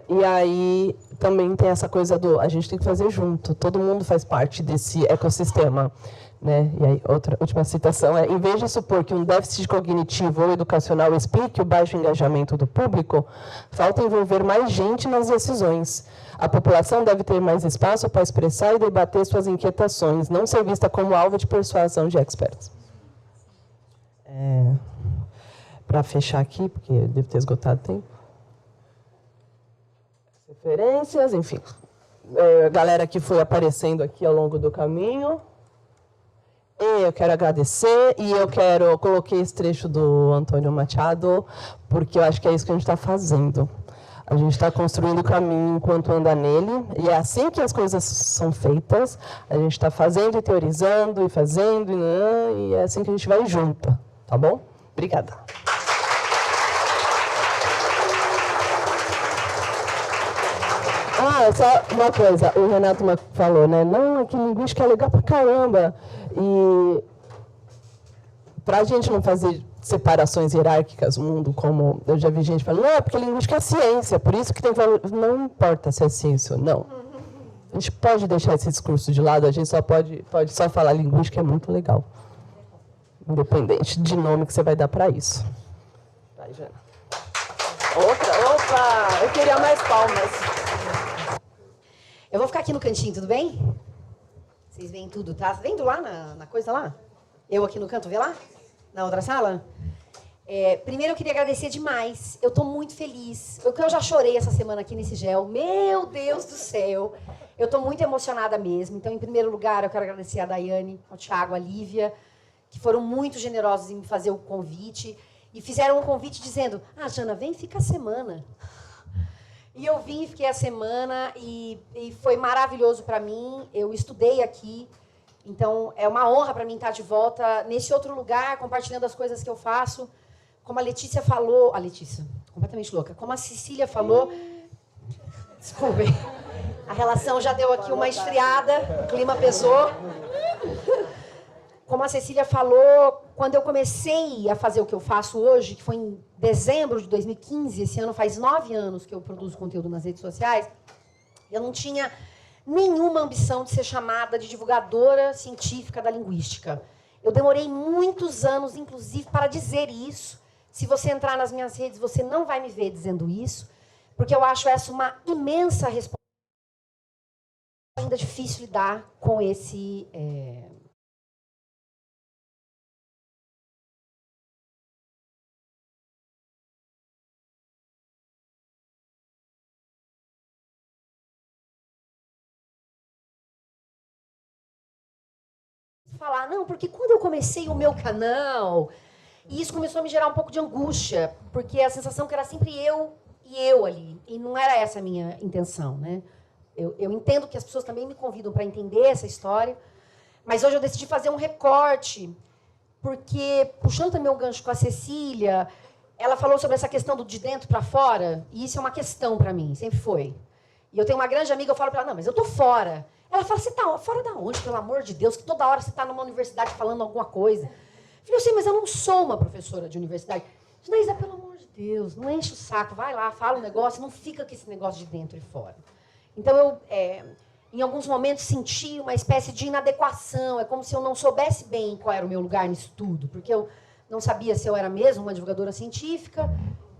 E aí também tem essa coisa a gente tem que fazer junto, todo mundo faz parte desse ecossistema. Né? E aí, última citação em vez de supor que um déficit cognitivo ou educacional explique o baixo engajamento do público, falta envolver mais gente nas decisões. A população deve ter mais espaço para expressar e debater suas inquietações, não ser vista como alvo de persuasão de experts. Para fechar aqui, porque eu devo ter esgotado o tempo. Referências, enfim. Galera que foi aparecendo aqui ao longo do caminho. Eu quero agradecer e eu coloquei esse trecho do Antônio Machado, porque eu acho que é isso que a gente está fazendo. A gente está construindo o caminho enquanto anda nele, e é assim que as coisas são feitas. A gente está fazendo e teorizando, e fazendo, e é assim que a gente vai junto, tá bom? Obrigada. Só uma coisa, o Renato falou, né? Não, que linguística é legal pra caramba. E para a gente não fazer separações hierárquicas no mundo, como eu já vi gente falando, não, porque linguística é ciência, por isso que tem valor. Não importa se é ciência ou não. A gente pode deixar esse discurso de lado, a gente só pode só falar linguística, é muito legal. Independente de nome que você vai dar para isso. Vai, Jana. Opa! Eu queria mais palmas. Eu vou ficar aqui no cantinho, tudo bem? Vocês veem tudo, tá? Vendo lá na coisa lá? Eu aqui no canto, vê lá? Na outra sala? Primeiro eu queria agradecer demais. Eu tô muito feliz. Eu já chorei essa semana aqui nesse gel. Meu Deus do céu. Eu tô muito emocionada mesmo. Então, em primeiro lugar, eu quero agradecer a Daiane, ao Thiago, a Lívia, que foram muito generosos em me fazer o convite. E fizeram um convite dizendo, Jana, vem, fica a semana. E eu vim, fiquei a semana e foi maravilhoso para mim. Eu estudei aqui, então é uma honra para mim estar de volta nesse outro lugar, compartilhando as coisas que eu faço como a Letícia falou... A Letícia, completamente louca. Como a Cecília falou... Desculpem. A relação já deu aqui uma esfriada, o clima pesou. Como a Cecília falou, quando eu comecei a fazer o que eu faço hoje, que foi em dezembro de 2015, esse ano faz 9 anos que eu produzo conteúdo nas redes sociais, eu não tinha nenhuma ambição de ser chamada de divulgadora científica da linguística. Eu demorei muitos anos, inclusive, para dizer isso. Se você entrar nas minhas redes, você não vai me ver dizendo isso, porque eu acho essa uma imensa responsabilidade. Ainda é difícil lidar com esse... falar, não, porque quando eu comecei o meu canal, e isso começou a me gerar um pouco de angústia, porque a sensação que era sempre eu e eu ali, e não era essa a minha intenção, né? Eu entendo que as pessoas também me convidam para entender essa história, mas hoje eu decidi fazer um recorte, porque, puxando também o gancho com a Cecília, ela falou sobre essa questão do de dentro para fora, e isso é uma questão para mim, sempre foi. E eu tenho uma grande amiga, eu falo para ela, não, mas eu tô fora. Ela fala, você tá fora da onde, pelo amor de Deus, que toda hora você está numa universidade falando alguma coisa. Eu falei, eu sei, mas eu não sou uma professora de universidade. Isnaísa, pelo amor de Deus, não enche o saco, vai lá, fala um negócio, não fica com esse negócio de dentro e fora. Então, eu, em alguns momentos, senti uma espécie de inadequação, é como se eu não soubesse bem qual era o meu lugar nisso tudo, porque eu não sabia se eu era mesmo uma divulgadora científica,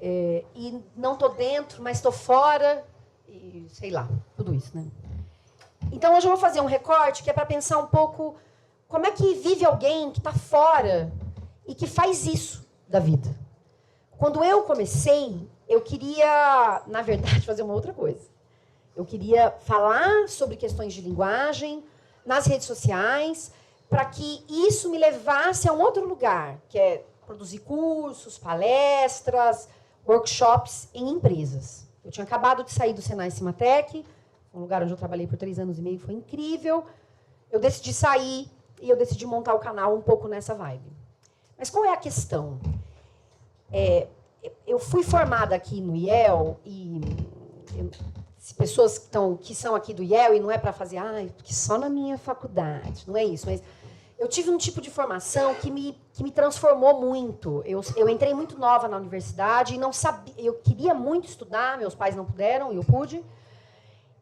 e não estou dentro, mas estou fora, e sei lá, tudo isso, né? Então, hoje eu vou fazer um recorte que é para pensar um pouco como é que vive alguém que está fora e que faz isso da vida. Quando eu comecei, eu queria, na verdade, fazer uma outra coisa. Eu queria falar sobre questões de linguagem nas redes sociais para que isso me levasse a um outro lugar, que é produzir cursos, palestras, workshops em empresas. Eu tinha acabado de sair do Senai Cimatec, um lugar onde eu trabalhei por 3 anos e meio, foi incrível. Eu decidi sair e eu decidi montar o canal um pouco nessa vibe. Mas qual é a questão? Eu fui formada aqui no IEL e pessoas que são aqui do IEL, e não é para fazer, porque só na minha faculdade, não é isso, mas eu tive um tipo de formação que me transformou muito. Eu entrei muito nova na universidade e não sabia, eu queria muito estudar, meus pais não puderam e eu pude.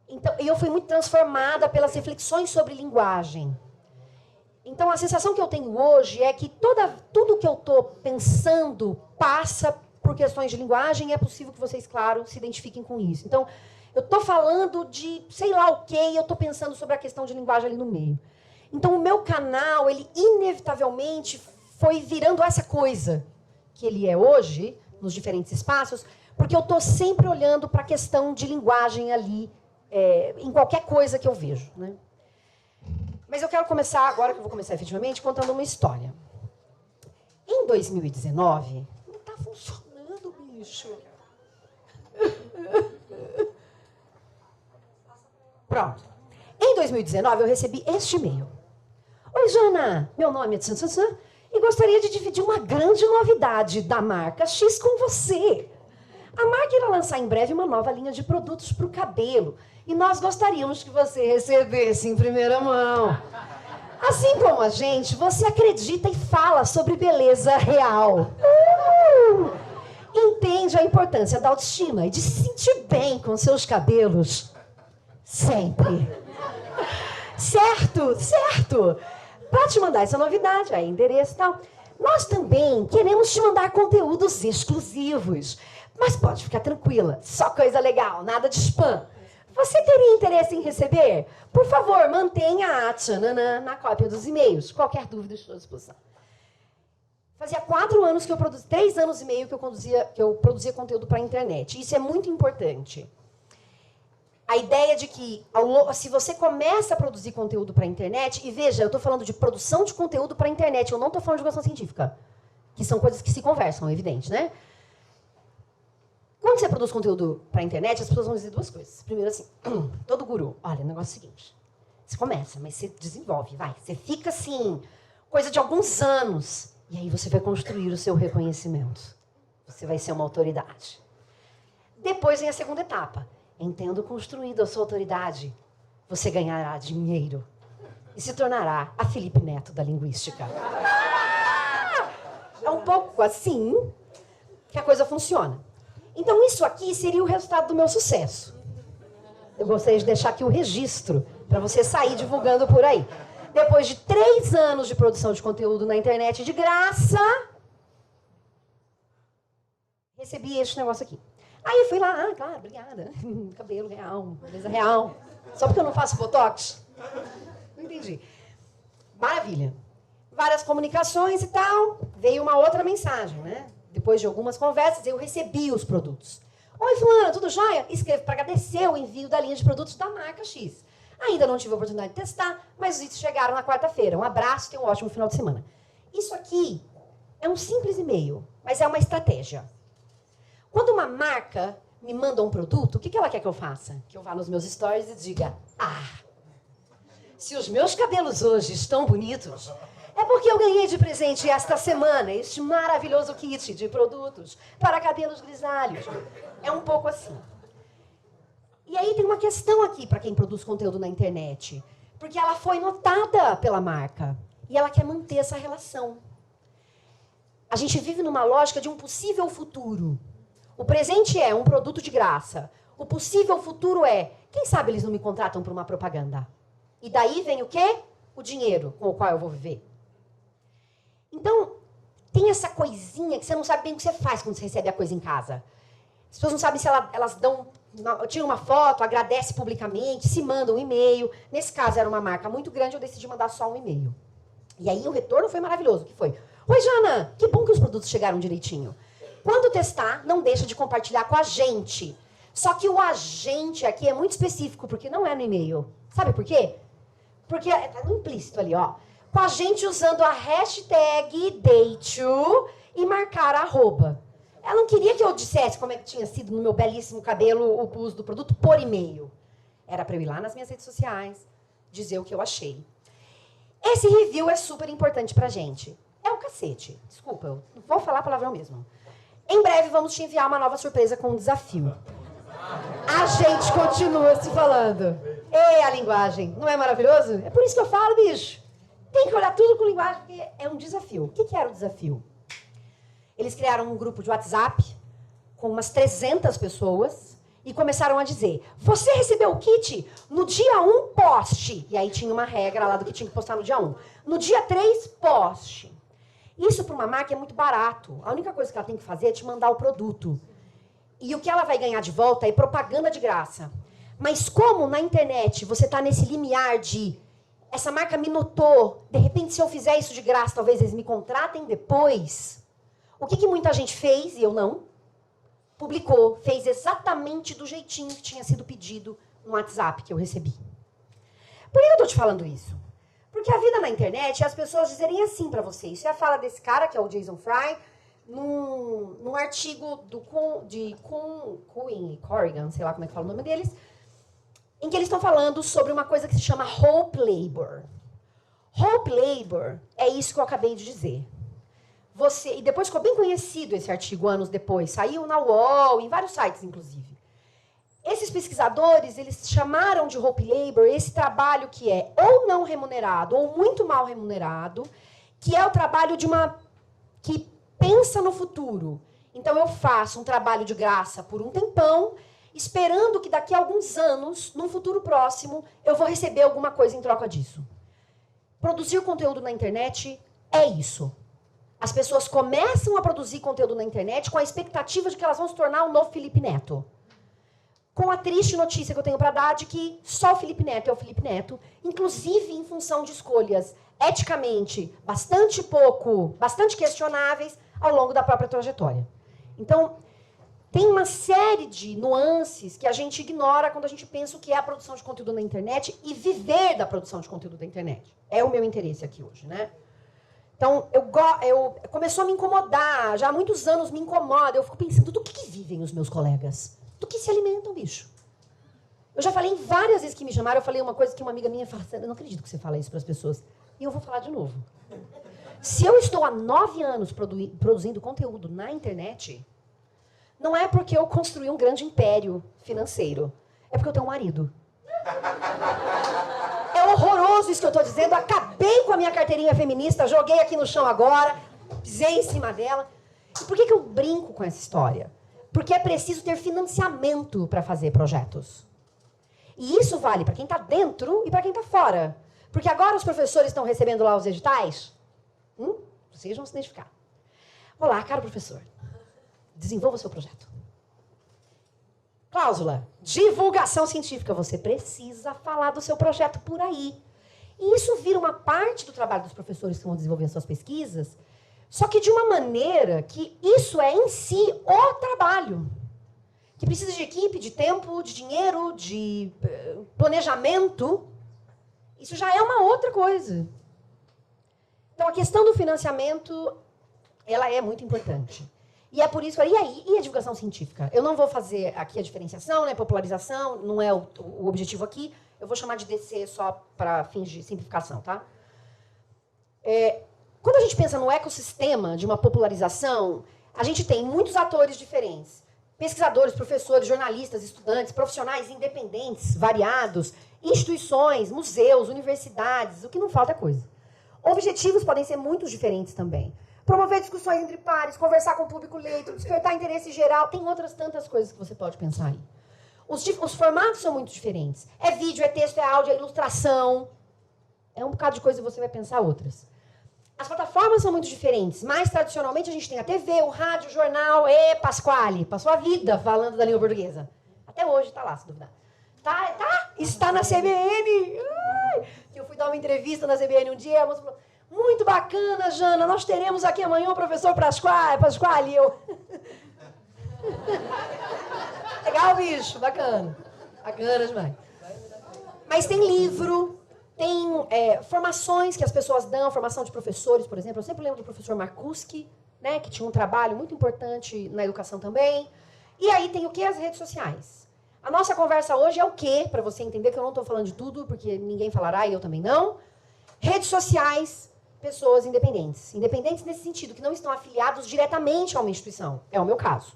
Então, eu fui muito transformada pelas reflexões sobre linguagem. Então, a sensação que eu tenho hoje é que tudo que eu estou pensando passa por questões de linguagem, e é possível que vocês, claro, se identifiquem com isso. Então, eu estou falando de sei lá o quê, e eu estou pensando sobre a questão de linguagem ali no meio. Então, o meu canal, ele inevitavelmente foi virando essa coisa que ele é hoje, nos diferentes espaços, porque eu estou sempre olhando para a questão de linguagem ali, em qualquer coisa que eu vejo, né? Mas eu quero começar, agora que eu vou começar efetivamente, contando uma história. Em 2019... Não está funcionando, bicho. Pronto. Em 2019, eu recebi este e-mail. Oi, Jana. Meu nome é Tsan e gostaria de dividir uma grande novidade da marca X com você. A marca irá lançar em breve uma nova linha de produtos para o cabelo. E nós gostaríamos que você recebesse em primeira mão. Assim como a gente, você acredita e fala sobre beleza real. Entende a importância da autoestima e de se sentir bem com seus cabelos. Sempre. Certo, certo. Para te mandar essa novidade, aí endereço e tal, nós também queremos te mandar conteúdos exclusivos. Mas pode ficar tranquila, só coisa legal, nada de spam. Você teria interesse em receber? Por favor, mantenha a Tchananã na cópia dos e-mails. Qualquer dúvida, estou à disposição. Fazia 4 anos que eu produzia, 3 anos e meio que eu produzia conteúdo para a internet. Isso é muito importante. A ideia de que, se você começa a produzir conteúdo para a internet, e veja, eu estou falando de produção de conteúdo para a internet, eu não estou falando de divulgação científica, que são coisas que se conversam, é evidente, né? Quando você produz conteúdo para a internet, as pessoas vão dizer 2 coisas. Primeiro, assim, todo guru, olha, o negócio é o seguinte, você começa, mas você desenvolve, vai. Você fica assim, coisa de alguns anos, e aí você vai construir o seu reconhecimento. Você vai ser uma autoridade. Depois vem a segunda etapa. Em tendo construído a sua autoridade, você ganhará dinheiro e se tornará a Felipe Neto da linguística. É um pouco assim que a coisa funciona. Então, isso aqui seria o resultado do meu sucesso. Eu gostaria de deixar aqui o registro para você sair divulgando por aí. Depois de 3 anos de produção de conteúdo na internet de graça, recebi este negócio aqui. Aí eu fui lá, claro, obrigada. Cabelo real, beleza real. Só porque eu não faço botox? Não entendi. Maravilha. Várias comunicações e tal. Veio uma outra mensagem, né? Depois de algumas conversas, eu recebi os produtos. Oi, fulana, tudo jóia? Escrevo para agradecer o envio da linha de produtos da marca X. Ainda não tive a oportunidade de testar, mas os itens chegaram na quarta-feira. Um abraço, tenha um ótimo final de semana. Isso aqui é um simples e-mail, mas é uma estratégia. Quando uma marca me manda um produto, o que ela quer que eu faça? Que eu vá nos meus stories e diga, se os meus cabelos hoje estão bonitos, é porque eu ganhei de presente esta semana este maravilhoso kit de produtos para cabelos grisalhos. É um pouco assim. E aí tem uma questão aqui para quem produz conteúdo na internet. Porque ela foi notada pela marca. E ela quer manter essa relação. A gente vive numa lógica de um possível futuro. O presente é um produto de graça. O possível futuro é, quem sabe eles não me contratam por uma propaganda? E daí vem o quê? O dinheiro com o qual eu vou viver. Então, tem essa coisinha que você não sabe bem o que você faz quando você recebe a coisa em casa. As pessoas não sabem se elas tiram uma foto, agradecem publicamente, se mandam um e-mail. Nesse caso, era uma marca muito grande, eu decidi mandar só um e-mail. E aí o retorno foi maravilhoso, que foi, oi, Jana, que bom que os produtos chegaram direitinho. Quando testar, não deixa de compartilhar com a gente. Só que o agente aqui é muito específico, porque não é no e-mail. Sabe por quê? Porque tá no implícito ali, ó. Com a gente usando a hashtag DateYou e marcar a @. Ela não queria que eu dissesse como é que tinha sido no meu belíssimo cabelo o uso do produto por e-mail. Era para eu ir lá nas minhas redes sociais, dizer o que eu achei. Esse review é super importante pra gente. É o cacete. Desculpa, eu não vou falar palavrão mesmo. Em breve vamos te enviar uma nova surpresa com um desafio. A gente continua se falando. E a linguagem, não é maravilhoso? É por isso que eu falo, bicho. Tem que olhar tudo com linguagem, porque é um desafio. O que era o desafio? Eles criaram um grupo de WhatsApp com umas 300 pessoas e começaram a dizer, você recebeu o kit no dia 1, poste. E aí tinha uma regra lá do que tinha que postar no dia 1. No dia 3, poste. Isso para uma marca é muito barato. A única coisa que ela tem que fazer é te mandar o produto. E o que ela vai ganhar de volta é propaganda de graça. Mas como na internet você está nesse limiar de essa marca me notou, de repente se eu fizer isso de graça, talvez eles me contratem depois. O que muita gente fez, e eu não, publicou, fez exatamente do jeitinho que tinha sido pedido no WhatsApp que eu recebi. Por que eu estou te falando isso? Porque a vida na internet é as pessoas dizerem assim para você. Isso é a fala desse cara, que é o Jason Fry, num artigo de Cohen e Corrigan, sei lá como é que fala o nome deles, em que eles estão falando sobre uma coisa que se chama Hope Labor. Hope Labor é isso que eu acabei de dizer. E depois ficou bem conhecido esse artigo, anos depois. Saiu na UOL, em vários sites, inclusive. Esses pesquisadores, eles chamaram de Hope Labor esse trabalho que é ou não remunerado, ou muito mal remunerado, que é o trabalho de uma... que pensa no futuro. Então, eu faço um trabalho de graça por um tempão, esperando que daqui a alguns anos, num futuro próximo, eu vou receber alguma coisa em troca disso. Produzir conteúdo na internet é isso. As pessoas começam a produzir conteúdo na internet com a expectativa de que elas vão se tornar o novo Felipe Neto. Com a triste notícia que eu tenho para dar de que só o Felipe Neto é o Felipe Neto, inclusive em função de escolhas eticamente bastante questionáveis ao longo da própria trajetória. Então, tem uma série de nuances que a gente ignora quando a gente pensa o que é a produção de conteúdo na internet e viver da produção de conteúdo da internet. É o meu interesse aqui hoje, né? Então, começou a me incomodar, já há muitos anos me incomoda. Eu fico pensando, do que vivem os meus colegas? Do que se alimentam, bicho? Eu já falei várias vezes que me chamaram, eu falei uma coisa que uma amiga minha fala, eu não acredito que você fala isso para as pessoas. E eu vou falar de novo. Se eu estou há 9 anos produzindo conteúdo na internet, Não é porque eu construí um grande império financeiro. É porque eu tenho um marido. É horroroso isso que eu estou dizendo. Acabei com a minha carteirinha feminista, joguei aqui no chão agora, pisei em cima dela. E por que eu brinco com essa história? Porque é preciso ter financiamento para fazer projetos. E isso vale para quem está dentro e para quem está fora. Porque agora os professores estão recebendo lá os editais. Vocês vão se identificar. Olá, caro professor. Desenvolva o seu projeto. Cláusula, divulgação científica. Você precisa falar do seu projeto por aí. E isso vira uma parte do trabalho dos professores que vão desenvolver suas pesquisas, só que de uma maneira que isso é em si o trabalho. Que precisa de equipe, de tempo, de dinheiro, de planejamento. Isso já é uma outra coisa. Então, a questão do financiamento, ela é muito importante. E é por isso, e a divulgação científica? Eu não vou fazer aqui a diferenciação, né, popularização, não é o objetivo aqui. Eu vou chamar de DC só para fins de simplificação, tá? Quando a gente pensa no ecossistema de uma popularização, a gente tem muitos atores diferentes. Pesquisadores, professores, jornalistas, estudantes, profissionais independentes, variados, instituições, museus, universidades, o que não falta é coisa. Objetivos podem ser muito diferentes também. Promover discussões entre pares, conversar com o público leigo, despertar interesse geral, tem outras tantas coisas que você pode pensar aí. Os formatos são muito diferentes. É vídeo, é texto, é áudio, é ilustração. É um bocado de coisa que você vai pensar outras. As plataformas são muito diferentes, mas tradicionalmente a gente tem a TV, o rádio, o jornal. Pasquale, passou a vida falando da língua portuguesa. Até hoje está lá, se duvidar. Está na CBN. Eu fui dar uma entrevista na CBN um dia, a moça falou, muito bacana, Jana, nós teremos aqui amanhã o professor Pasquale. Eu... Legal, bicho, bacana. Bacana demais. Mas tem livro, tem formações que as pessoas dão, formação de professores, por exemplo. Eu sempre lembro do professor Marcuski, né, que tinha um trabalho muito importante na educação também. E aí tem o quê? As redes sociais. A nossa conversa hoje é o quê? Para você entender que eu não estou falando de tudo, porque ninguém falará e eu também não. Redes sociais, pessoas independentes. Independentes nesse sentido, que não estão afiliados diretamente a uma instituição. É o meu caso.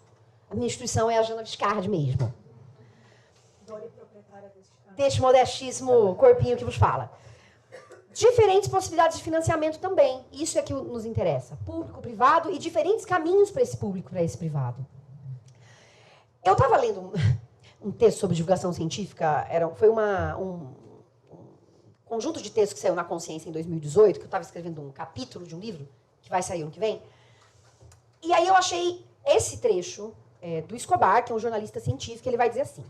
A minha instituição é a Jana Viscardi mesmo. Deste modestíssimo corpinho que vos fala. Diferentes possibilidades de financiamento também. Isso é que nos interessa. Público, privado e diferentes caminhos para esse público, para esse privado. Eu estava lendo um texto sobre divulgação científica. Foi um conjunto de textos que saiu na Consciência em 2018, que eu estava escrevendo um capítulo de um livro, que vai sair ano que vem. E aí eu achei esse trecho do Escobar, que é um jornalista científico, ele vai dizer assim: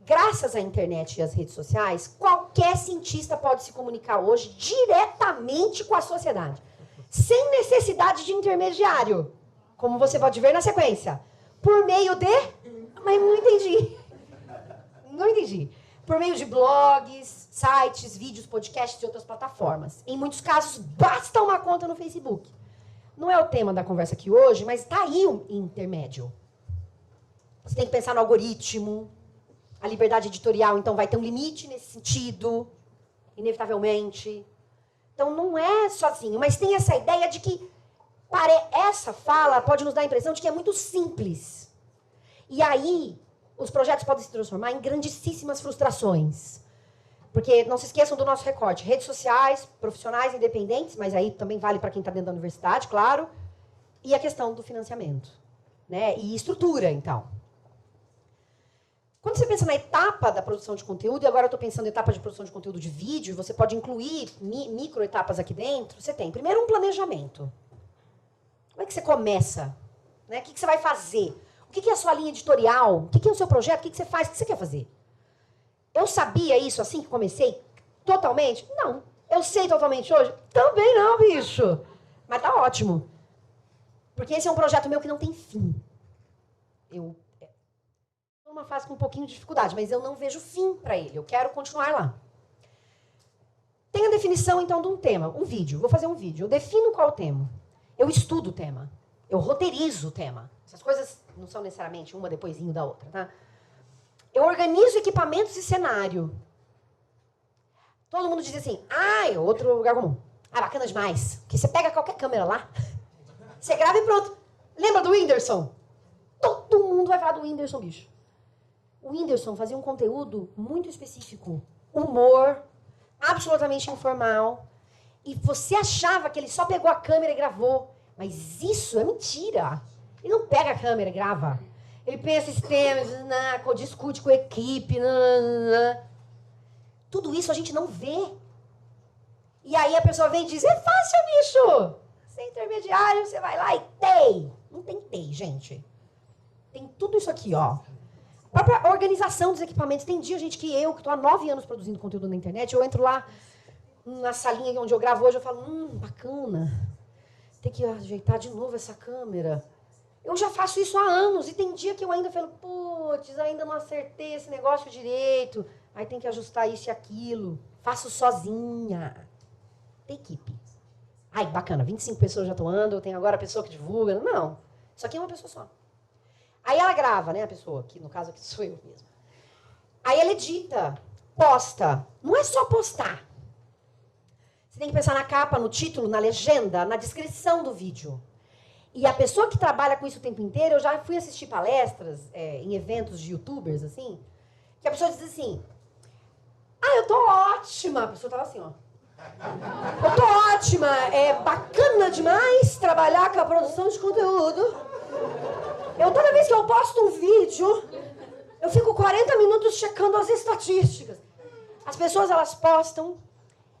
graças à internet e às redes sociais, qualquer cientista pode se comunicar hoje diretamente com a sociedade, sem necessidade de intermediário, como você pode ver na sequência. Por meio de... Mas não entendi. Não entendi. Por meio de blogs, sites, vídeos, podcasts e outras plataformas. Em muitos casos, basta uma conta no Facebook. Não é o tema da conversa aqui hoje, mas está aí um intermédio. Você tem que pensar no algoritmo. A liberdade editorial, então, vai ter um limite nesse sentido, inevitavelmente. Então, não é sozinho, mas tem essa ideia de que essa fala pode nos dar a impressão de que é muito simples. E aí, os projetos podem se transformar em grandíssimas frustrações. Porque, não se esqueçam do nosso recorte, redes sociais, profissionais independentes, mas aí também vale para quem está dentro da universidade, claro, e a questão do financiamento, né? E estrutura, então. Quando você pensa na etapa da produção de conteúdo, e agora eu estou pensando em etapa de produção de conteúdo de vídeo, você pode incluir microetapas aqui dentro, você tem primeiro um planejamento. Como é que você começa? Né? O que você vai fazer? O que é a sua linha editorial? O que é o seu projeto? O que você faz? O que você quer fazer? Eu sabia isso assim que comecei? Totalmente? Não. Eu sei totalmente hoje? Também não, bicho. Mas tá ótimo. Porque esse é um projeto meu que não tem fim. Eu estou numa fase com um pouquinho de dificuldade, mas eu não vejo fim para ele. Eu quero continuar lá. Tem a definição, então, de um tema. Um vídeo. Vou fazer um vídeo. Eu defino qual o tema. Eu estudo o tema. Eu roteirizo o tema. Essas coisas não são necessariamente uma depoisinho da outra, tá? Eu organizo equipamentos e cenário. Todo mundo diz assim, outro lugar comum. Bacana demais. Porque você pega qualquer câmera lá, você grava e pronto. Lembra do Whindersson? Todo mundo mundo vai falar do Whindersson, bicho. O Whindersson fazia um conteúdo muito específico. Humor, absolutamente informal. E você achava que ele só pegou a câmera e gravou. Mas isso é mentira. Ele não pega a câmera e grava. Ele pensa esses temas, discute com a equipe. Tudo isso a gente não vê. E aí a pessoa vem e diz, é fácil, bicho. Você é intermediário, você vai lá e tem. Não tem TEI, gente. Tem tudo isso aqui, ó. A própria organização dos equipamentos. Tem dia, gente, que estou há 9 anos produzindo conteúdo na internet, eu entro lá na salinha onde eu gravo hoje, eu falo, bacana. Tem que ajeitar de novo essa câmera. Eu já faço isso há anos. E tem dia que eu ainda falo, putz, ainda não acertei esse negócio direito. Aí tem que ajustar isso e aquilo. Faço sozinha. Tem equipe. Ai, bacana, 25 pessoas já atuando, tem agora a pessoa que divulga. Não, isso aqui é uma pessoa só. Aí ela grava, né, a pessoa, que no caso aqui sou eu mesmo. Aí ela edita, posta. Não é só postar. Você tem que pensar na capa, no título, na legenda, na descrição do vídeo. E a pessoa que trabalha com isso o tempo inteiro, eu já fui assistir palestras em eventos de youtubers, assim, que a pessoa diz assim, eu tô ótima. A pessoa tava assim, ó. Eu tô ótima, é bacana demais trabalhar com a produção de conteúdo. Toda vez que eu posto um vídeo, eu fico 40 minutos checando as estatísticas. As pessoas, elas postam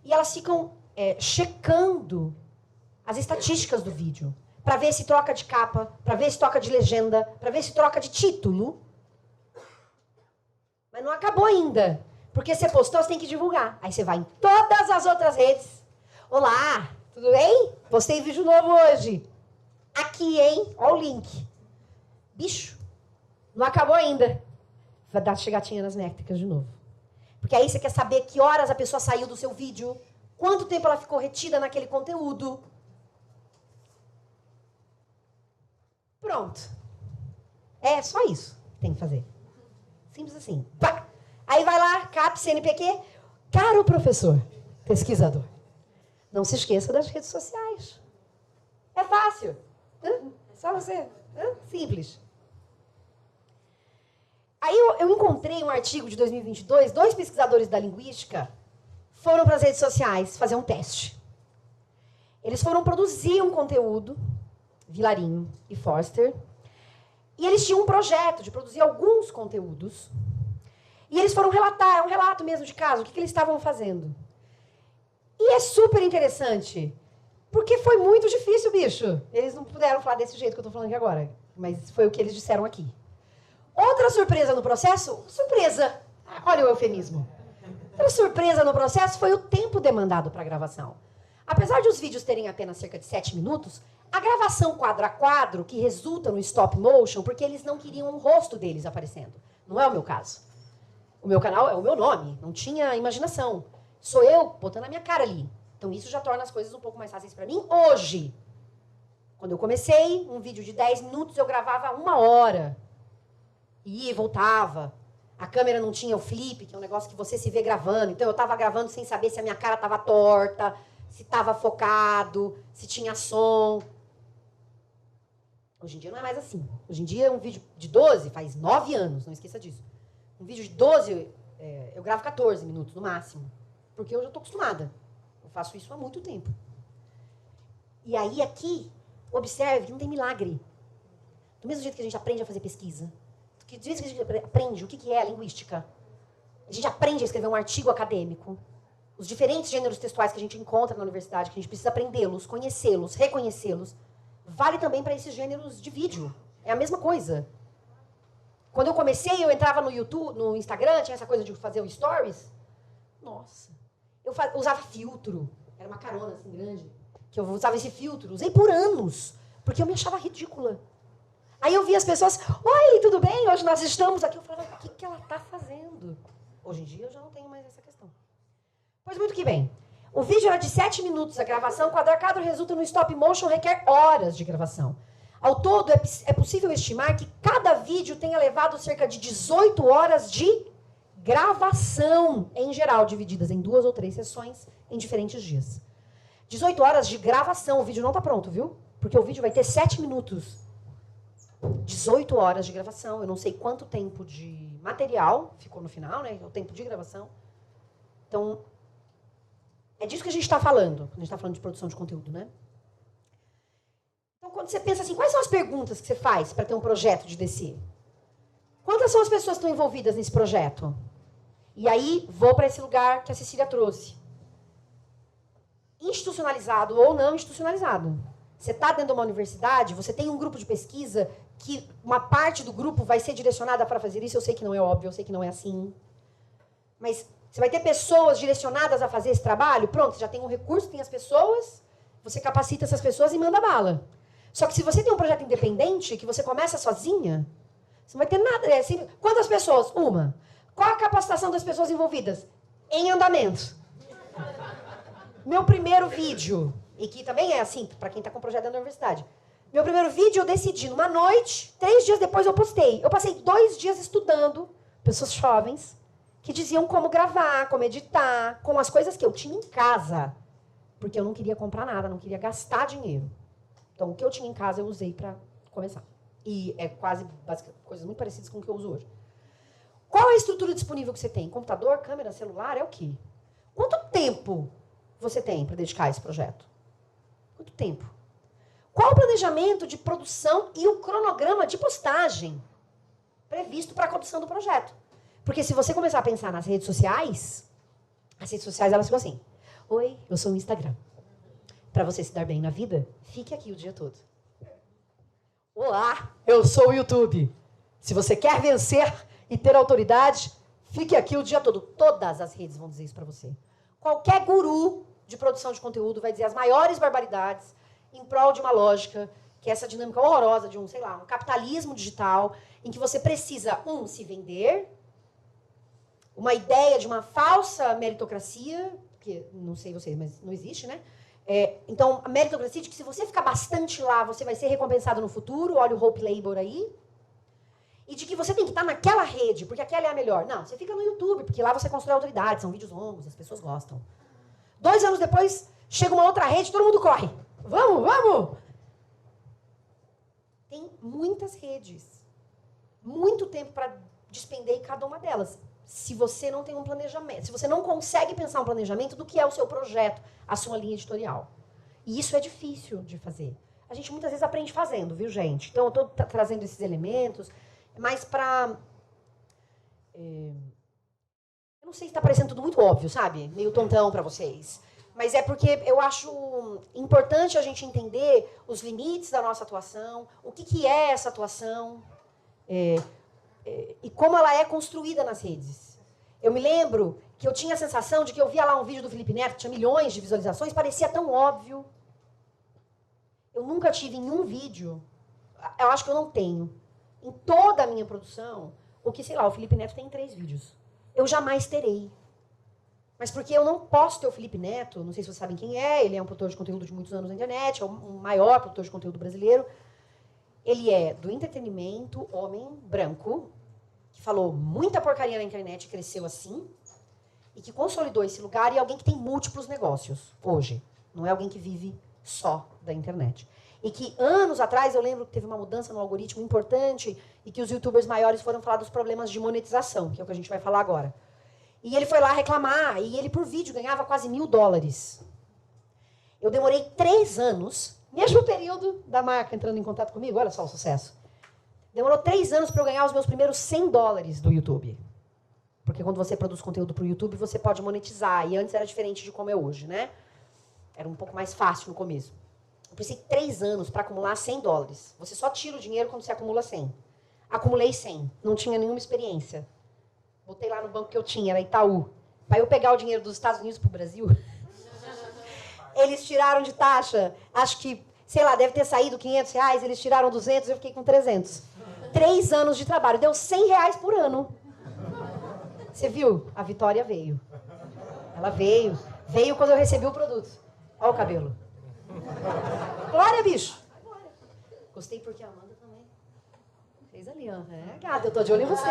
e elas ficam checando as estatísticas do vídeo. Pra ver se troca de capa, pra ver se troca de legenda, pra ver se troca de título. Mas não acabou ainda. Porque você postou, você tem que divulgar. Aí você vai em todas as outras redes. Olá, tudo bem? Postei vídeo novo hoje. Aqui, hein? Olha o link. Bicho, não acabou ainda. Vai dar chegatinha nas métricas de novo. Porque aí você quer saber que horas a pessoa saiu do seu vídeo, quanto tempo ela ficou retida naquele conteúdo. Pronto. É só isso que tem que fazer. Simples assim. Pá! Aí vai lá, CAP, CNPq. Caro professor, pesquisador, não se esqueça das redes sociais. É fácil. É só você. Simples. Aí eu encontrei um artigo de 2022, 2 pesquisadores da linguística foram para as redes sociais fazer um teste. Eles foram produzir um conteúdo, Vilarinho e Forster, e eles tinham um projeto de produzir alguns conteúdos. E eles foram relatar, é um relato mesmo de caso, o que eles estavam fazendo. E é super interessante, porque foi muito difícil, bicho. Eles não puderam falar desse jeito que eu estou falando aqui agora, mas foi o que eles disseram aqui. Outra surpresa no processo, surpresa, olha o eufemismo. Outra surpresa no processo foi o tempo demandado para a gravação. Apesar de os vídeos terem apenas cerca de 7 minutos, a gravação quadro a quadro, que resulta no stop motion, porque eles não queriam o rosto deles aparecendo. Não é o meu caso. O meu canal é o meu nome, não tinha imaginação. Sou eu botando a minha cara ali. Então isso já torna as coisas um pouco mais fáceis para mim hoje. Quando eu comecei, um vídeo de 10 minutos eu gravava 1 hora. E voltava. A câmera não tinha o flip, que é um negócio que você se vê gravando. Então eu estava gravando sem saber se a minha cara estava torta, se estava focado, se tinha som. Hoje em dia não é mais assim. Hoje em dia um vídeo de 12, faz 9 anos, não esqueça disso. Um vídeo de 12, eu gravo 14 minutos no máximo. Porque eu já estou acostumada. Eu faço isso há muito tempo. E aí aqui, observe que não tem milagre. Do mesmo jeito que a gente aprende a fazer pesquisa, do jeito que a gente aprende o que é a linguística, a gente aprende a escrever um artigo acadêmico, os diferentes gêneros textuais que a gente encontra na universidade, que a gente precisa aprendê-los, conhecê-los, reconhecê-los, vale também para esses gêneros de vídeo. É a mesma coisa. Quando eu comecei, eu entrava no YouTube, no Instagram, tinha essa coisa de fazer o stories. Nossa. Eu usava filtro. Era uma carona assim grande. Que eu usava esse filtro. Usei por anos. Porque eu me achava ridícula. Aí eu via as pessoas, oi, tudo bem? Hoje nós estamos aqui. Eu falava, o que ela está fazendo? Hoje em dia eu já não tenho mais essa questão. Pois muito que bem. O vídeo era de 7 minutos a gravação. Quadro a quadro resulta no stop motion, requer horas de gravação. Ao todo, é possível estimar que cada vídeo tenha levado cerca de 18 horas de gravação, em geral, divididas em 2 ou 3 sessões em diferentes dias. 18 horas de gravação. O vídeo não está pronto, viu? Porque o vídeo vai ter 7 minutos. 18 horas de gravação, eu não sei quanto tempo de material ficou no final, né? O tempo de gravação. Então, é disso que a gente está falando, quando a gente está falando de produção de conteúdo, né? Então, quando você pensa assim, quais são as perguntas que você faz para ter um projeto de DC? Quantas são as pessoas que estão envolvidas nesse projeto? E aí, vou para esse lugar que a Cecília trouxe. Institucionalizado ou não institucionalizado. Você está dentro de uma universidade, você tem um grupo de pesquisa que uma parte do grupo vai ser direcionada para fazer isso. Eu sei que não é óbvio, eu sei que não é assim. Mas você vai ter pessoas direcionadas a fazer esse trabalho? Pronto, você já tem um recurso, tem as pessoas, você capacita essas pessoas e manda bala. Só que se você tem um projeto independente, que você começa sozinha, você não vai ter nada. Assim, quantas pessoas? Uma. Qual a capacitação das pessoas envolvidas? Em andamento. Meu primeiro vídeo, e que também é assim, para quem está com o projeto da universidade. Meu primeiro vídeo eu decidi numa noite, 3 dias depois eu postei. Eu passei 2 dias estudando, pessoas jovens, que diziam como gravar, como editar, com as coisas que eu tinha em casa. Porque eu não queria comprar nada, não queria gastar dinheiro. Então, o que eu tinha em casa eu usei para começar. E é quase coisas muito parecidas com o que eu uso hoje. Qual é a estrutura disponível que você tem? Computador, câmera, celular, é o quê? Quanto tempo você tem para dedicar a esse projeto? Quanto tempo? Qual o planejamento de produção e o cronograma de postagem previsto para a condução do projeto? Porque se você começar a pensar nas redes sociais, as redes sociais elas ficam assim. Oi, eu sou o Instagram. Para você se dar bem na vida, fique aqui o dia todo. Olá, eu sou o YouTube. Se você quer vencer e ter autoridade, fique aqui o dia todo. Todas as redes vão dizer isso para você. Qualquer guru de produção de conteúdo vai dizer as maiores barbaridades em prol de uma lógica, que é essa dinâmica horrorosa de um capitalismo digital, em que você precisa, se vender, uma ideia de uma falsa meritocracia, que não sei vocês, mas não existe, né? Então, a meritocracia de que se você ficar bastante lá, você vai ser recompensado no futuro, olha o Hope Labor aí, e de que você tem que estar naquela rede, porque aquela é a melhor. Não, você fica no YouTube, porque lá você constrói autoridade, são vídeos longos, as pessoas gostam. 2 anos depois, chega uma outra rede, todo mundo corre. Vamos, vamos! Tem muitas redes. Muito tempo para despender em cada uma delas. Se você não tem um planejamento, se você não consegue pensar um planejamento do que é o seu projeto, a sua linha editorial. E isso é difícil de fazer. A gente muitas vezes aprende fazendo, viu, gente? Então, eu estou trazendo esses elementos, mas para... Eu não sei se está parecendo tudo muito óbvio, sabe? Meio tontão para vocês. Mas é porque eu acho importante a gente entender os limites da nossa atuação, o que é essa atuação, e como ela é construída nas redes. Eu me lembro que eu tinha a sensação de que eu via lá um vídeo do Felipe Neto, que tinha milhões de visualizações, parecia tão óbvio. Eu nunca tive em um vídeo, eu acho que eu não tenho, em toda a minha produção, o que, sei lá, o Felipe Neto tem 3 vídeos. Eu jamais terei. Mas porque eu não posso ter o Felipe Neto, não sei se vocês sabem quem é, ele é um produtor de conteúdo de muitos anos na internet, é o maior produtor de conteúdo brasileiro. Ele é do entretenimento, homem, branco, que falou muita porcaria na internet, cresceu assim, e que consolidou esse lugar, e é alguém que tem múltiplos negócios hoje. Não é alguém que vive só da internet. E que anos atrás, eu lembro que teve uma mudança no algoritmo importante, e que os youtubers maiores foram falar dos problemas de monetização, que é o que a gente vai falar agora. E ele foi lá reclamar, e ele por vídeo ganhava quase $1.000. Eu demorei 3 anos, mesmo período da marca entrando em contato comigo, olha só o sucesso. Demorou 3 anos para eu ganhar os meus primeiros $100 do YouTube. Porque quando você produz conteúdo para o YouTube, você pode monetizar. E antes era diferente de como é hoje, né? Era um pouco mais fácil no começo. Eu precisei 3 anos para acumular $100. Você só tira o dinheiro quando você acumula 100. Acumulei 100. Não tinha nenhuma experiência. Botei lá no banco que eu tinha, era Itaú. Para eu pegar o dinheiro dos Estados Unidos para o Brasil, eles tiraram de taxa, acho que, sei lá, deve ter saído R$500, eles tiraram 200, eu fiquei com 300. 3 anos de trabalho, deu R$100 por ano. Você viu? A vitória veio. Ela veio. Veio quando eu recebi o produto. Olha o cabelo. Glória, bicho. Gostei porque a Amanda também fez ali, ó. Gata, eu tô de olho em você.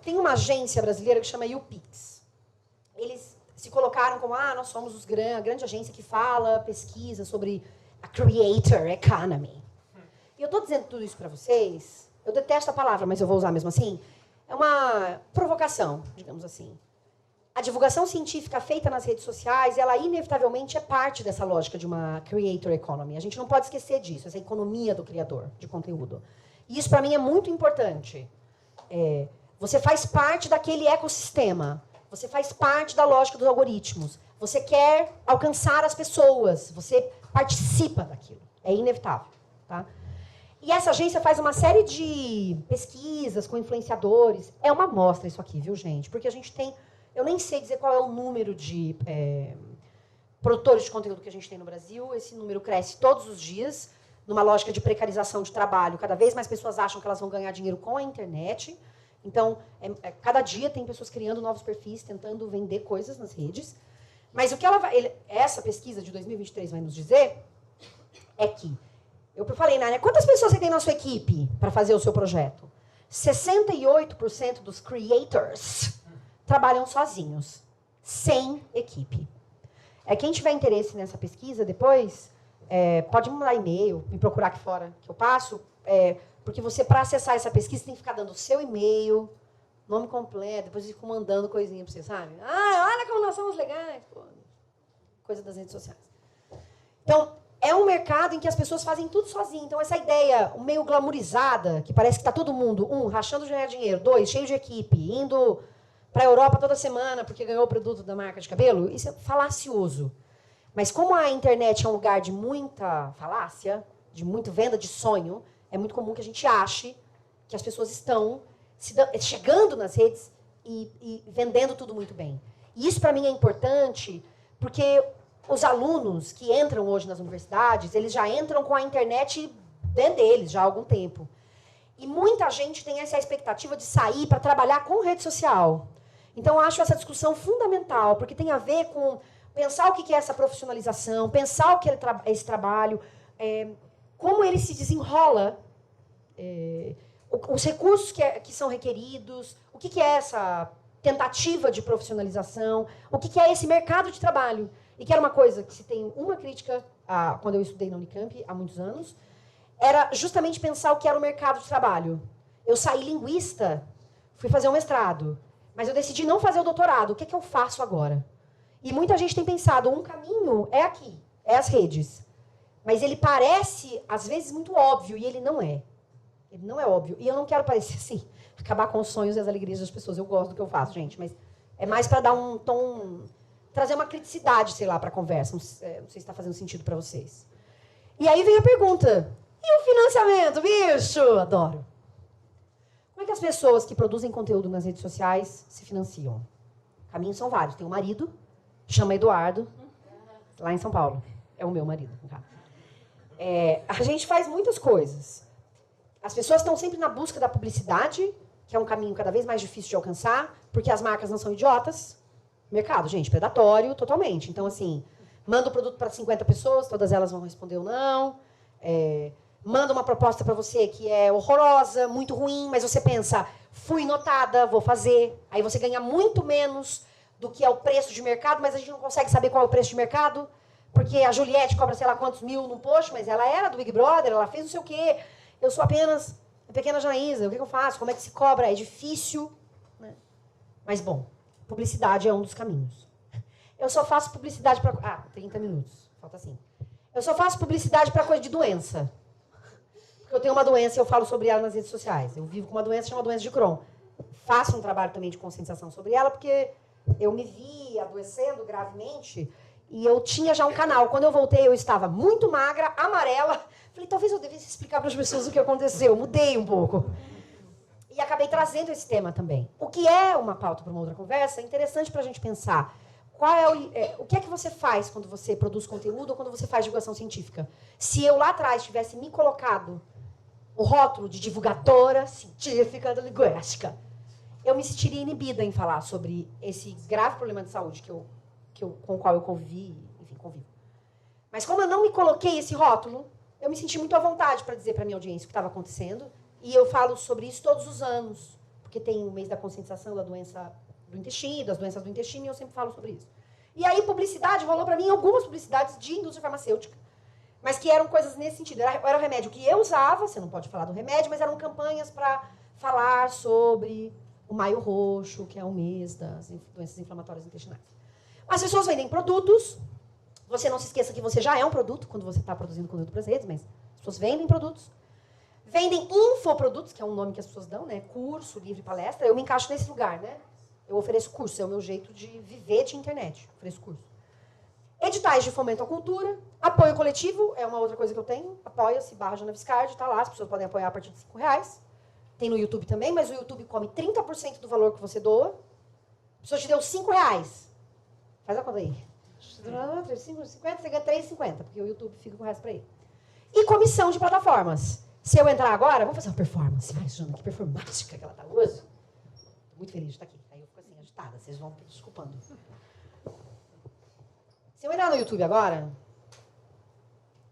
Tem uma agência brasileira que chama YouPix. Eles se colocaram como, nós somos a grande agência que fala, pesquisa sobre a creator economy. E eu estou dizendo tudo isso para vocês, eu detesto a palavra, mas eu vou usar mesmo assim, é uma provocação, digamos assim. A divulgação científica feita nas redes sociais, ela inevitavelmente é parte dessa lógica de uma creator economy. A gente não pode esquecer disso, essa economia do criador de conteúdo. E isso, para mim, é muito importante. Você faz parte daquele ecossistema. Você faz parte da lógica dos algoritmos. Você quer alcançar as pessoas. Você participa daquilo. É inevitável. Tá? E essa agência faz uma série de pesquisas com influenciadores. É uma amostra isso aqui, viu, gente? Porque a gente tem... Eu nem sei dizer qual é o número de produtores de conteúdo que a gente tem no Brasil. Esse número cresce todos os dias, numa lógica de precarização de trabalho. Cada vez mais pessoas acham que elas vão ganhar dinheiro com a internet. Então, cada dia tem pessoas criando novos perfis, tentando vender coisas nas redes. Mas o que essa pesquisa de 2023 vai nos dizer é que, eu falei, Nánia, quantas pessoas você tem na sua equipe para fazer o seu projeto? 68% dos creators trabalham sozinhos, sem equipe. Quem tiver interesse nessa pesquisa depois, pode me mandar e-mail, me procurar aqui fora, que eu passo, porque você, para acessar essa pesquisa, tem que ficar dando o seu e-mail, nome completo, depois fico mandando coisinha para você, sabe? Olha como nós somos legais. Pô, coisa das redes sociais. Então, é um mercado em que as pessoas fazem tudo sozinhas. Então, essa ideia meio glamourizada, que parece que está todo mundo, rachando de ganhar dinheiro, 2, cheio de equipe, indo para a Europa toda semana porque ganhou o produto da marca de cabelo, isso é falacioso. Mas como a internet é um lugar de muita falácia, de muita venda de sonho, é muito comum que a gente ache que as pessoas estão chegando nas redes e vendendo tudo muito bem. E isso, para mim, é importante porque os alunos que entram hoje nas universidades, eles já entram com a internet dentro deles já há algum tempo. E muita gente tem essa expectativa de sair para trabalhar com rede social. Então, eu acho essa discussão fundamental, porque tem a ver com pensar o que é essa profissionalização, pensar o que é esse trabalho, como ele se desenrola, os recursos que são requeridos, o que é essa tentativa de profissionalização, o que é esse mercado de trabalho. E que era uma coisa que se tem uma crítica, quando eu estudei na Unicamp, há muitos anos, era justamente pensar o que era o mercado de trabalho. Eu saí linguista, fui fazer um mestrado, mas eu decidi não fazer o doutorado. O que eu faço agora? E muita gente tem pensado, um caminho é aqui, é as redes. Mas ele parece, às vezes, muito óbvio, e ele não é. Ele não é óbvio. E eu não quero parecer assim, acabar com os sonhos e as alegrias das pessoas. Eu gosto do que eu faço, gente, mas é mais para dar um tom, trazer uma criticidade, sei lá, para a conversa. Não sei se está fazendo sentido para vocês. E aí vem a pergunta, e o financiamento, bicho? Adoro. Como é que as pessoas que produzem conteúdo nas redes sociais se financiam? Caminhos são vários. Tem um marido, chama Eduardo, lá em São Paulo. É o meu marido, no caso. A gente faz muitas coisas. As pessoas estão sempre na busca da publicidade, que é um caminho cada vez mais difícil de alcançar, porque as marcas não são idiotas. Mercado, gente, predatório totalmente. Então, assim, manda o produto para 50 pessoas, todas elas vão responder ou não. Manda uma proposta para você que é horrorosa, muito ruim, mas você pensa, fui notada, vou fazer. Aí você ganha muito menos do que é o preço de mercado, mas a gente não consegue saber qual é o preço de mercado, porque a Juliette cobra sei lá quantos mil no post, mas ela era do Big Brother, ela fez não sei o quê. Eu sou apenas a pequena Janaísa, o que eu faço? Como é que se cobra? É difícil, né? Mas, bom, publicidade é um dos caminhos. Eu só faço publicidade para... 30 minutos, falta 5. Eu só faço publicidade para coisa de doença. Porque eu tenho uma doença e eu falo sobre ela nas redes sociais. Eu vivo com uma doença chamada doença de Crohn. Faço um trabalho também de conscientização sobre ela, porque eu me vi adoecendo gravemente e eu tinha já um canal. Quando eu voltei, eu estava muito magra, amarela. Falei, talvez eu devesse explicar para as pessoas o que aconteceu. Mudei um pouco. E acabei trazendo esse tema também. O que é uma pauta para uma outra conversa, é interessante para a gente pensar. O que é que você faz quando você produz conteúdo ou quando você faz divulgação científica? Se eu lá atrás tivesse me colocado o rótulo de divulgadora científica da linguística, eu me sentiria inibida em falar sobre esse grave problema de saúde com o qual eu convivo. Mas como eu não me coloquei esse rótulo, eu me senti muito à vontade para dizer para a minha audiência o que estava acontecendo. E eu falo sobre isso todos os anos, porque tem o mês da conscientização da doença do intestino, das doenças do intestino, e eu sempre falo sobre isso. E aí, publicidade, rolou para mim algumas publicidades de indústria farmacêutica, mas que eram coisas nesse sentido. Era o remédio que eu usava, você não pode falar do remédio, mas eram campanhas para falar sobre o Maio Roxo, que é o mês das doenças inflamatórias intestinais. As pessoas vendem produtos. Você não se esqueça que você já é um produto quando você está produzindo conteúdo para as redes, mas as pessoas vendem produtos. Vendem infoprodutos, que é um nome que as pessoas dão, né? Curso, livro, palestra. Eu me encaixo nesse lugar, né? Eu ofereço curso, é o meu jeito de viver de internet. Ofereço curso. Editais de fomento à cultura. Apoio coletivo é uma outra coisa que eu tenho. Apoia-se, /JanaViscardi, está lá. As pessoas podem apoiar a partir de R$5. Tem no YouTube também, mas o YouTube come 30% do valor que você doa. A pessoa te deu R$5. Faz a conta aí. 5,50, você ganha 3,50, porque o YouTube fica com o resto para ele. E comissão de plataformas. Se eu entrar agora, vamos fazer uma performance. Ai, Jana, que performática que ela está hoje. Estou muito feliz de estar aqui. Aí eu fico assim, agitada, vocês vão desculpando. Se eu entrar no YouTube agora,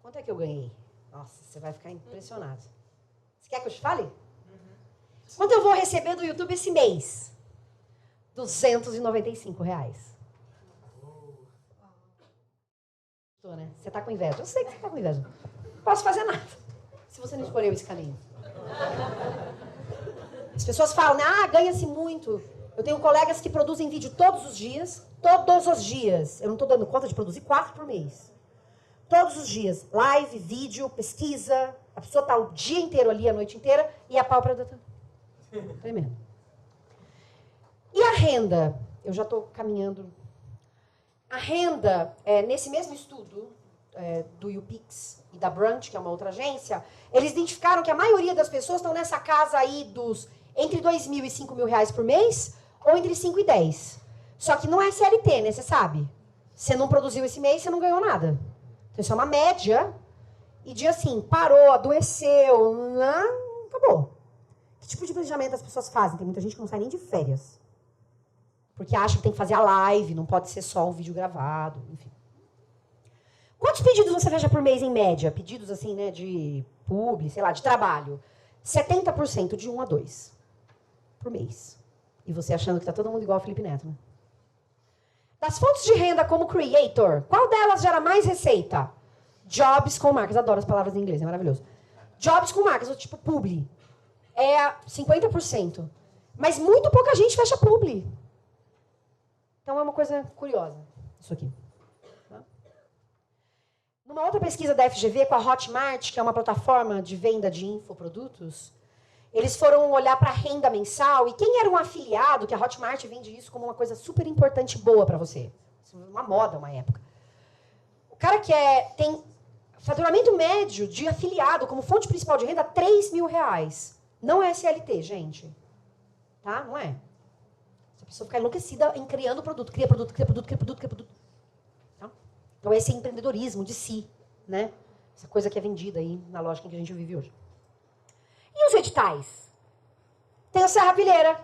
quanto é que eu ganhei? Nossa, você vai ficar impressionado. Você quer que eu te fale? Quanto eu vou receber do YouTube esse mês? R$295. Né? Você está com inveja. Eu sei que você está com inveja. Não posso fazer nada se você não escolheu esse caminho. As pessoas falam, ganha-se muito. Eu tenho colegas que produzem vídeo todos os dias. Todos os dias. Eu não estou dando conta de produzir 4 por mês. Todos os dias. Live, vídeo, pesquisa. A pessoa está o dia inteiro ali, a noite inteira, e a pálpebra... Tremendo. E a renda? Eu já estou caminhando... A renda, nesse mesmo estudo do YouPix e da Brunch, que é uma outra agência, eles identificaram que a maioria das pessoas estão nessa casa aí dos entre R$2.000 e R$5.000 por mês, ou entre 5 e 10. Só que não é CLT, né? Você sabe. Você não produziu esse mês, você não ganhou nada. Então isso é uma média. E de assim, parou, adoeceu, acabou. Que tipo de planejamento as pessoas fazem? Tem muita gente que não sai nem de férias. Porque acha que tem que fazer a live, não pode ser só um vídeo gravado, enfim. Quantos pedidos você fecha por mês, em média? Pedidos, assim, né, de publi, sei lá, de trabalho. 70% de 1 a 2 por mês. E você achando que tá todo mundo igual ao Felipe Neto, né? Das fontes de renda como creator, qual delas gera mais receita? Jobs com marcas. Adoro as palavras em inglês, é maravilhoso. Jobs com marcas, o tipo publi. É 50%. Mas muito pouca gente fecha publi. Então, é uma coisa curiosa, isso aqui. Numa outra pesquisa da FGV, com a Hotmart, que é uma plataforma de venda de infoprodutos, eles foram olhar para a renda mensal, e quem era um afiliado, que a Hotmart vende isso como uma coisa super importante e boa para você. Uma moda, uma época. O cara que tem faturamento médio de afiliado como fonte principal de renda, R$3.000. Não é CLT, gente. Tá? Não é. A pessoa fica enlouquecida em criando produto. Cria produto, cria produto, cria produto, cria produto. Tá? Então, esse é empreendedorismo de si, né? Essa coisa que é vendida aí na lógica em que a gente vive hoje. E os editais? Tem o Serrapilheira.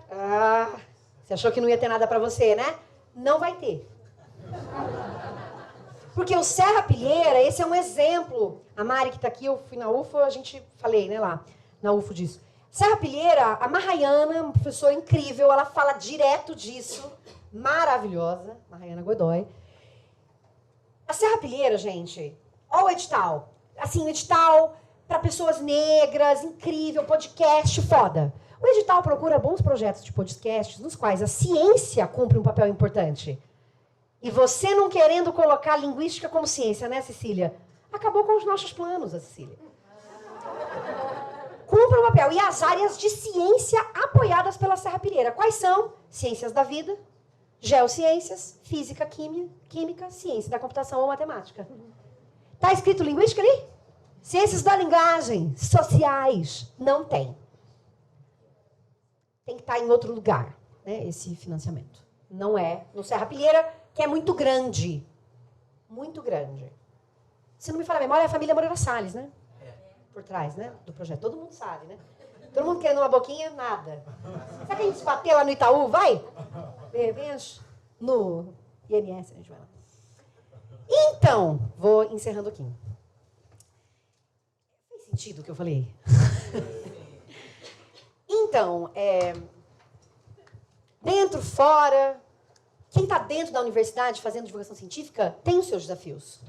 Você achou que não ia ter nada para você, né? Não vai ter. Porque o Serrapilheira, esse é um exemplo. A Mari que está aqui, eu fui na UFO, a gente falei, né, lá, na UFO disso. Serrapilheira, a Mahayana, uma professora incrível, ela fala direto disso, maravilhosa, Mahayana Godoy. A Serrapilheira, gente, olha o edital. Assim, um edital para pessoas negras, incrível, podcast, foda. O edital procura bons projetos de podcasts nos quais a ciência cumpre um papel importante. E você não querendo colocar linguística como ciência, né, Cecília? Acabou com os nossos planos, a Cecília. Cumpre um papel. E as áreas de ciência apoiadas pela Serrapilheira. Quais são? Ciências da vida, geociências, física, química, ciência da computação ou matemática. Está escrito linguística ali? Ciências da linguagem, sociais. Não tem. Tem que estar em outro lugar, né, esse financiamento. Não é no Serrapilheira, que é muito grande. Muito grande. Se não me falha a memória, é a família Moreira Salles, né? Por trás, né, do projeto. Todo mundo sabe, né? Todo mundo querendo uma boquinha, nada. Sabe que a gente se bater lá no Itaú? Vai? De repente, no IMS, a gente vai lá. Então, vou encerrando aqui. Faz sentido o que eu falei? Então, dentro, fora, quem está dentro da universidade fazendo divulgação científica tem os seus desafios.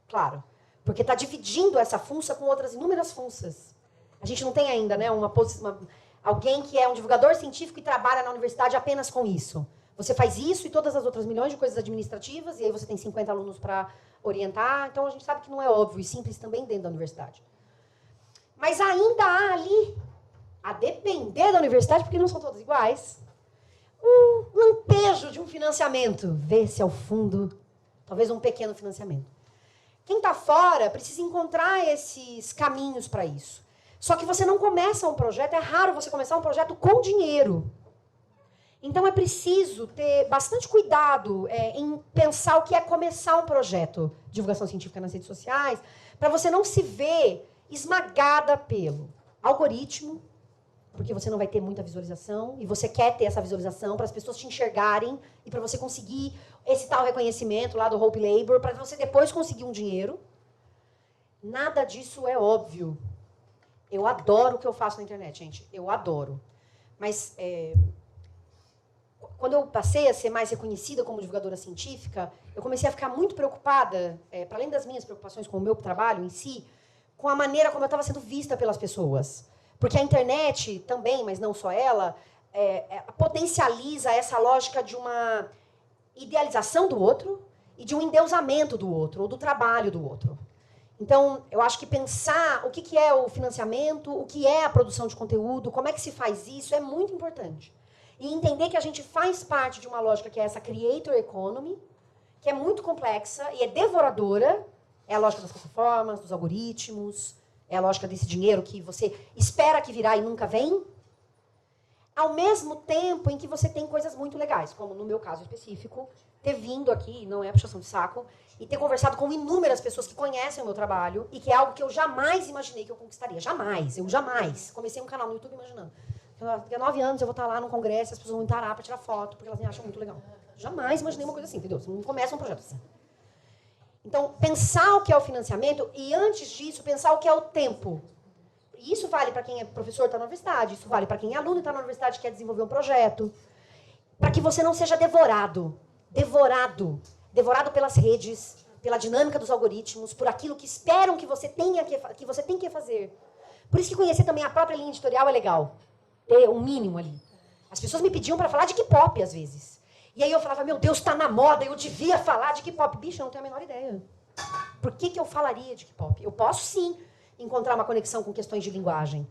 Claro. Porque está dividindo essa funça com outras inúmeras funças. A gente não tem ainda, né, alguém que é um divulgador científico e trabalha na universidade apenas com isso. Você faz isso e todas as outras milhões de coisas administrativas, e aí você tem 50 alunos para orientar. Então, a gente sabe que não é óbvio e simples também dentro da universidade. Mas ainda há ali, a depender da universidade, porque não são todas iguais, um lampejo de um financiamento. Vê-se ao fundo, talvez um pequeno financiamento. Quem está fora precisa encontrar esses caminhos para isso. Só que você não começa um projeto, é raro você começar um projeto com dinheiro. Então é preciso ter bastante cuidado em pensar o que é começar um projeto de divulgação científica nas redes sociais, para você não se ver esmagada pelo algoritmo, porque você não vai ter muita visualização, e você quer ter essa visualização para as pessoas te enxergarem e para você conseguir esse tal reconhecimento lá do Hope Labor, para você depois conseguir um dinheiro. Nada disso é óbvio. Eu adoro o que eu faço na internet, gente. Eu adoro. Mas quando eu passei a ser mais reconhecida como divulgadora científica, eu comecei a ficar muito preocupada, para além das minhas preocupações com o meu trabalho em si, com a maneira como eu estava sendo vista pelas pessoas. Porque a internet também, mas não só ela, potencializa essa lógica de uma idealização do outro e de um endeusamento do outro, ou do trabalho do outro. Então, eu acho que pensar o que é o financiamento, o que é a produção de conteúdo, como é que se faz isso, é muito importante. E entender que a gente faz parte de uma lógica que é essa creator economy, que é muito complexa e é devoradora. É a lógica das plataformas, dos algoritmos, é a lógica desse dinheiro que você espera que virá e nunca vem. Ao mesmo tempo em que você tem coisas muito legais, como no meu caso específico, ter vindo aqui, não é puxação de saco, e ter conversado com inúmeras pessoas que conhecem o meu trabalho e que é algo que eu jamais imaginei que eu conquistaria. Jamais. Eu jamais. Comecei um canal no YouTube imaginando. Daqui a 9 anos eu vou estar lá no congresso e as pessoas vão me parar para tirar foto, porque elas me acham muito legal. Jamais imaginei uma coisa assim, entendeu? Você não começa um projeto assim. Então, pensar o que é o financiamento e, antes disso, pensar o que é o tempo. E isso vale para quem é professor e está na universidade, isso vale para quem é aluno e está na universidade e quer desenvolver um projeto. Para que você não seja devorado. Devorado pelas redes, pela dinâmica dos algoritmos, por aquilo que esperam que você tenha que fazer. Por isso que conhecer também a própria linha editorial é legal. Ter um mínimo ali. As pessoas me pediam para falar de K-pop, às vezes. E aí eu falava, meu Deus, está na moda, eu devia falar de K-pop. Bicho, eu não tenho a menor ideia. Por que eu falaria de K-pop? Eu posso, sim, encontrar uma conexão com questões de linguagem.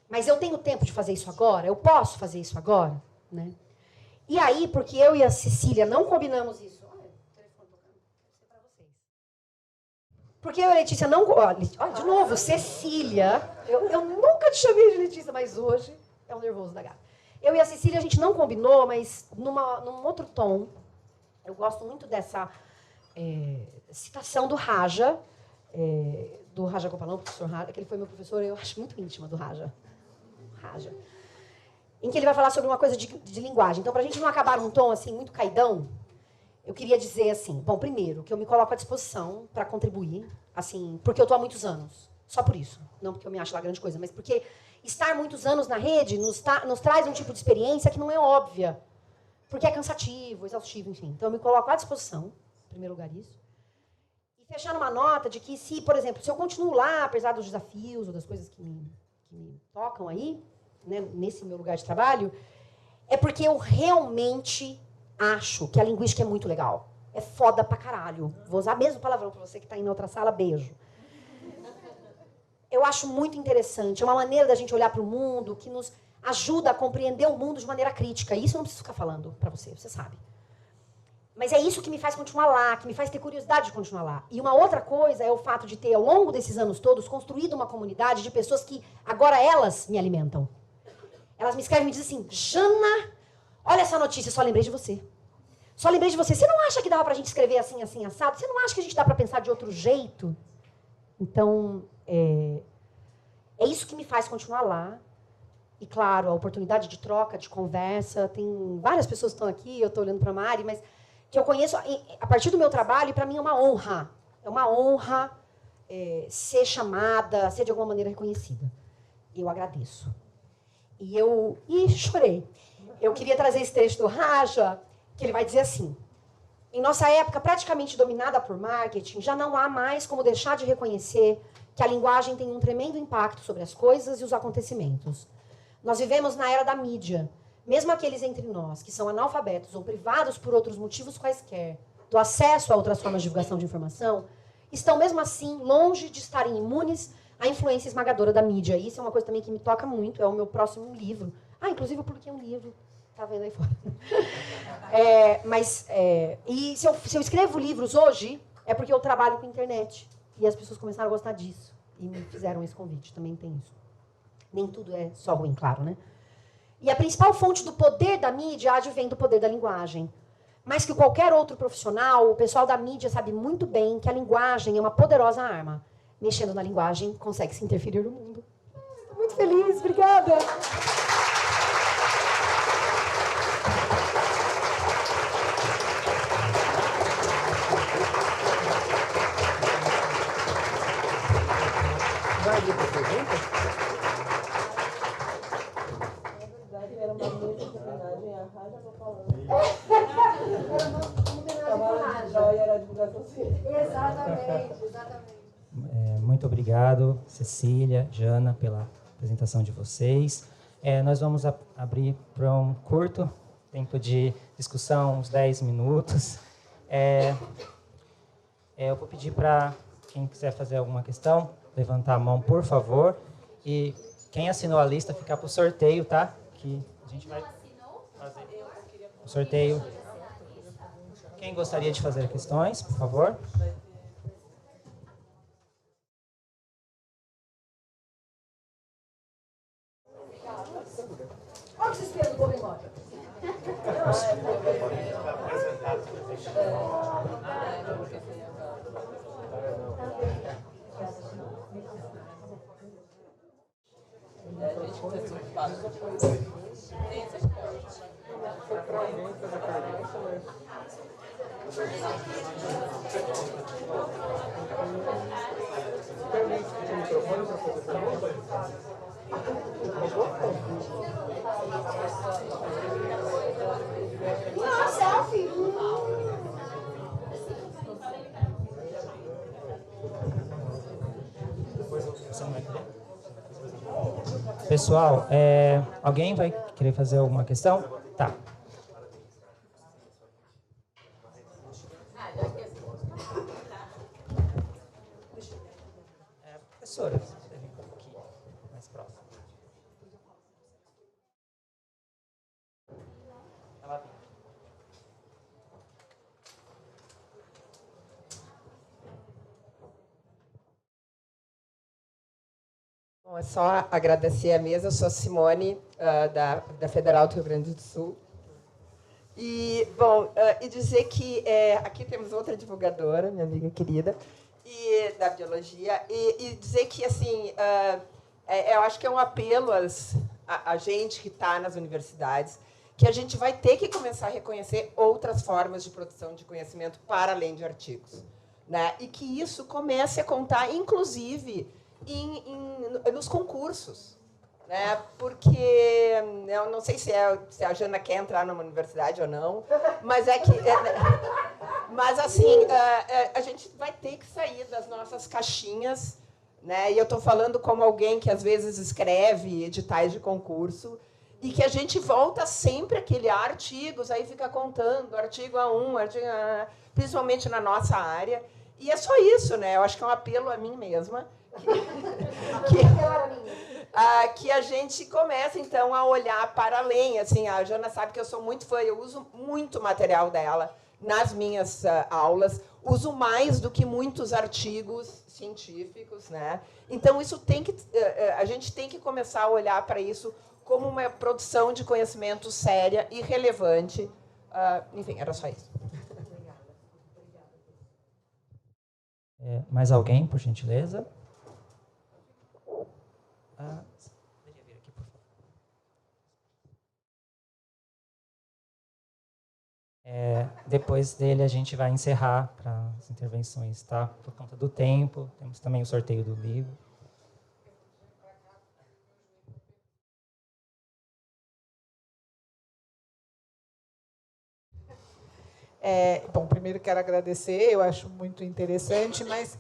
Mas eu tenho tempo de fazer isso agora? Eu posso fazer isso agora? Né? E aí, porque eu e a Cecília não combinamos isso. Olha, o telefone tocando. Deve ser para vocês. Porque eu e a Letícia não... Olha, de novo, Cecília. Eu nunca te chamei de Letícia, mas hoje é um nervoso da gata. Eu e a Cecília, a gente não combinou, mas num outro tom. Eu gosto muito dessa citação do Raja Gopalão, professor Raja, que ele foi meu professor, eu acho muito íntima do Raja. Em que ele vai falar sobre uma coisa de linguagem. Então, para a gente não acabar num tom assim muito caidão, eu queria dizer assim, bom, primeiro, que eu me coloco à disposição para contribuir, assim, porque eu estou há muitos anos. Só por isso. Não porque eu me acho lá grande coisa, mas porque estar muitos anos na rede nos traz um tipo de experiência que não é óbvia. Porque é cansativo, exaustivo, enfim. Então, eu me coloco à disposição, em primeiro lugar isso. E fechar numa nota de que, se, por exemplo, se eu continuo lá, apesar dos desafios ou das coisas que me tocam aí, né, nesse meu lugar de trabalho, é porque eu realmente acho que a linguística é muito legal. É foda pra caralho. Vou usar mesmo palavrão pra você que tá aí na outra sala, beijo. Eu acho muito interessante. É uma maneira da gente olhar para o mundo que nos ajuda a compreender o mundo de maneira crítica. E isso eu não preciso ficar falando para você sabe. Mas é isso que me faz continuar lá, que me faz ter curiosidade de continuar lá. E uma outra coisa é o fato de ter, ao longo desses anos todos, construído uma comunidade de pessoas que agora elas me alimentam. Elas me escrevem e me dizem assim, Jana, olha essa notícia, só lembrei de você. Só lembrei de você. Você não acha que dava pra gente escrever assim, assim, assado? Você não acha que a gente dá pra pensar de outro jeito? Então, é isso que me faz continuar lá. E, claro, a oportunidade de troca, de conversa. Tem várias pessoas que estão aqui, eu estou olhando para a Mari, mas que eu conheço a partir do meu trabalho, e para mim é uma honra. É uma honra ser chamada, ser de alguma maneira reconhecida. E eu agradeço. Ih, chorei. Eu queria trazer esse trecho do Raja, que ele vai dizer assim, Em nossa época, praticamente dominada por marketing, já não há mais como deixar de reconhecer que a linguagem tem um tremendo impacto sobre as coisas e os acontecimentos. Nós vivemos na era da mídia. Mesmo aqueles entre nós que são analfabetos ou privados por outros motivos quaisquer do acesso a outras formas de divulgação de informação, estão mesmo assim longe de estarem imunes à influência esmagadora da mídia. Isso é uma coisa também que me toca muito, é o meu próximo livro. Inclusive eu publiquei um livro, tá vendo aí fora. E se eu escrevo livros hoje, é porque eu trabalho com internet. E as pessoas começaram a gostar disso. E me fizeram esse convite, também tem isso. Nem tudo é só ruim, claro, né? E a principal fonte do poder da mídia advém do poder da linguagem. Mais que qualquer outro profissional, o pessoal da mídia sabe muito bem que a linguagem é uma poderosa arma. Mexendo na linguagem, consegue-se interferir no mundo. Estou muito feliz, obrigada! Vai ali para pergunta? Era uma mesa de homenagem à rádio, eu tô falando. Era divulgação científica. Exatamente. Muito obrigado, Cecília, Jana, pela apresentação de vocês. Nós vamos abrir para um curto tempo de discussão, uns 10 minutos. Eu vou pedir para quem quiser fazer alguma questão, levantar a mão, por favor. E quem assinou a lista, ficar para o sorteio, tá? Que a gente vai fazer o sorteio. Quem gostaria de fazer questões, por favor? Olha o desespero do povo embora. Não, selfie. Você não vai querer? Pessoal, alguém vai querer fazer alguma questão? Tá. Professora, você vem aqui mais próximo. Ela vem. Bom, é só agradecer a mesa. Eu sou a Simone, da Federal do Rio Grande do Sul. E, bom, e dizer que aqui temos outra divulgadora, minha amiga querida, e da biologia, e dizer que, assim, eu acho que é um apelo a gente que está nas universidades, que a gente vai ter que começar a reconhecer outras formas de produção de conhecimento para além de artigos, né? E que isso comece a contar, inclusive, nos concursos, né? Porque eu não sei se a Jana quer entrar numa universidade ou não, mas mas assim, a gente vai ter que sair das nossas caixinhas, né? E eu estou falando como alguém que às vezes escreve editais de concurso, e que a gente volta sempre àquele artigos, aí fica contando artigo A1, artigo A, principalmente na nossa área. E é só isso, né? Eu acho que é um apelo a mim mesma, que a gente começa, então, a olhar para além. Assim, a Jana sabe que eu sou muito fã, eu uso muito material dela nas minhas aulas, uso mais do que muitos artigos científicos, né? Então, isso a gente tem que começar a olhar para isso como uma produção de conhecimento séria e relevante. Enfim, era só isso. Mais alguém, por gentileza? Poderia vir aqui, por favor. Depois dele, a gente vai encerrar para as intervenções, tá? Por conta do tempo. Temos também o sorteio do livro. Bom, primeiro quero agradecer, eu acho muito interessante, mas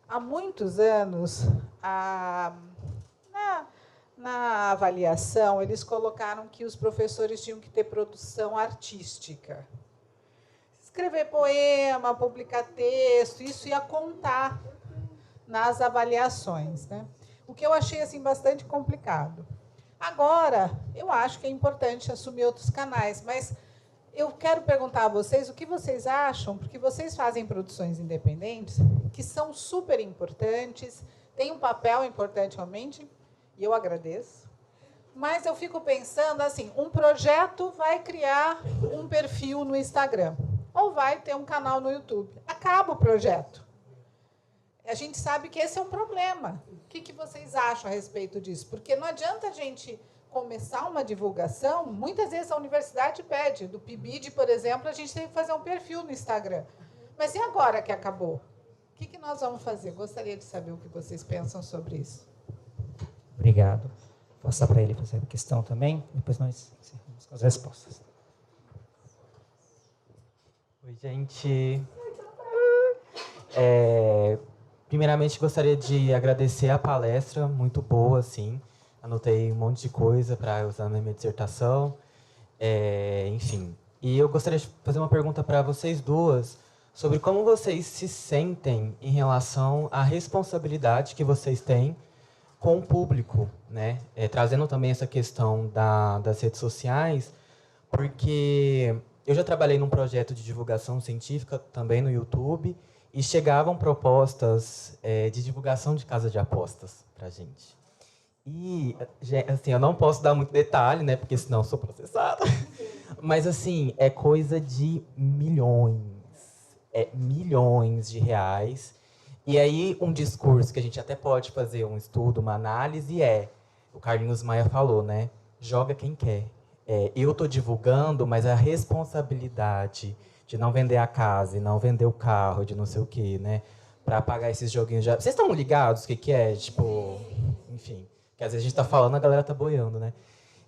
há muitos anos, na avaliação, eles colocaram que os professores tinham que ter produção artística. Escrever poema, publicar texto, isso ia contar nas avaliações, né? O que eu achei assim, bastante complicado. Agora, eu acho que é importante assumir outros canais, mas eu quero perguntar a vocês o que vocês acham, porque vocês fazem produções independentes que são super importantes, têm um papel importante realmente, e eu agradeço. Mas eu fico pensando assim, um projeto vai criar um perfil no Instagram, ou vai ter um canal no YouTube. Acaba o projeto. A gente sabe que esse é um problema. O que vocês acham a respeito disso? Porque não adianta a gente começar uma divulgação, muitas vezes a universidade pede, do PIBID, por exemplo, a gente tem que fazer um perfil no Instagram. Mas e agora que acabou? O que nós vamos fazer? Gostaria de saber o que vocês pensam sobre isso. Obrigado. Vou passar para ele fazer a questão também, depois nós encerramos com as respostas. Oi, gente. Primeiramente, gostaria de agradecer a palestra, muito boa, assim. Anotei um monte de coisa para usar na minha dissertação. Enfim. E eu gostaria de fazer uma pergunta para vocês duas sobre como vocês se sentem em relação à responsabilidade que vocês têm com o público, né? Trazendo também essa questão das redes sociais, porque eu já trabalhei num projeto de divulgação científica também no YouTube e chegavam propostas de divulgação de casa de apostas para a gente. E, assim, eu não posso dar muito detalhe, né, porque senão eu sou processada. Mas, assim, é coisa de milhões. Milhões de reais. E aí, um discurso que a gente até pode fazer um estudo, uma análise, o Carlinhos Maia falou, né? Joga quem quer. Eu estou divulgando, mas a responsabilidade de não vender a casa e não vender o carro, de não sei o quê, né? Para pagar esses joguinhos já. Vocês estão ligados o que é? Tipo, enfim. Que às vezes a gente está falando, a galera está boiando, né?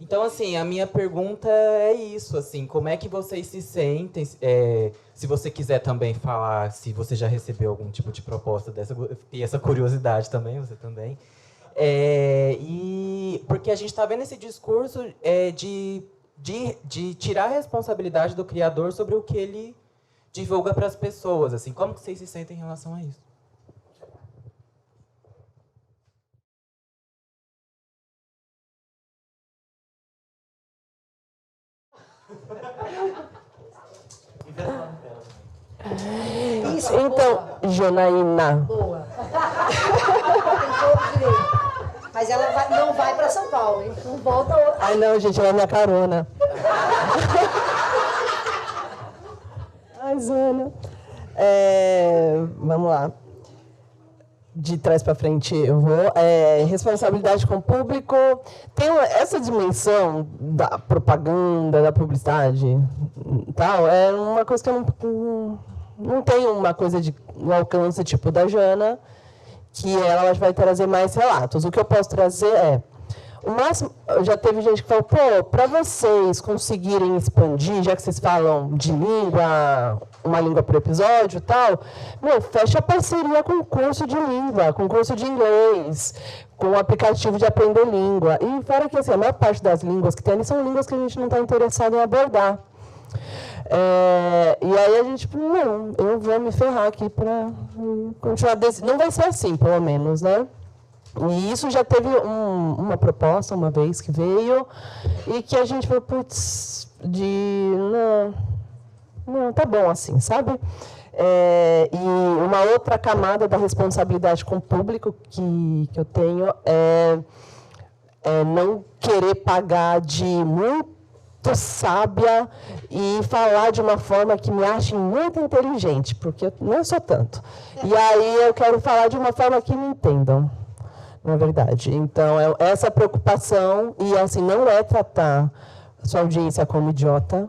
Então, assim, a minha pergunta é isso, assim, como é que vocês se sentem? Se você quiser também falar se você já recebeu algum tipo de proposta dessa, e essa curiosidade também, você também. E porque a gente está vendo esse discurso de tirar a responsabilidade do criador sobre o que ele divulga para as pessoas, assim, como que vocês se sentem em relação a isso? Isso, então, Janaína. Boa. Tem todo direito. Mas ela não vai para São Paulo, hein? Não volta. Ai, não, gente, ela é minha carona. Ai, Zana. Vamos lá. De trás para frente eu vou. Responsabilidade com o público. Tem essa dimensão da propaganda, da publicidade, tal, é uma coisa que eu não tenho uma coisa de um alcance tipo da Jana, que ela vai trazer mais relatos. O que eu posso trazer o máximo, já teve gente que falou, para vocês conseguirem expandir, já que vocês falam de língua, uma língua por episódio e tal, fecha parceria com curso de língua, com curso de inglês, com o aplicativo de aprender língua. E fora que assim, a maior parte das línguas que tem ali são línguas que a gente não está interessado em abordar. E aí a gente, não, eu vou me ferrar aqui para continuar desse. Não vai ser assim, pelo menos, né? E isso já teve uma proposta uma vez que veio e que a gente falou, putz, não, tá bom assim, sabe? E uma outra camada da responsabilidade com o público que eu tenho é não querer pagar de muito sábia e falar de uma forma que me achem muito inteligente, porque eu não sou tanto. E aí eu quero falar de uma forma que me entendam. Na verdade. Então, essa preocupação, e assim, não é tratar a sua audiência como idiota,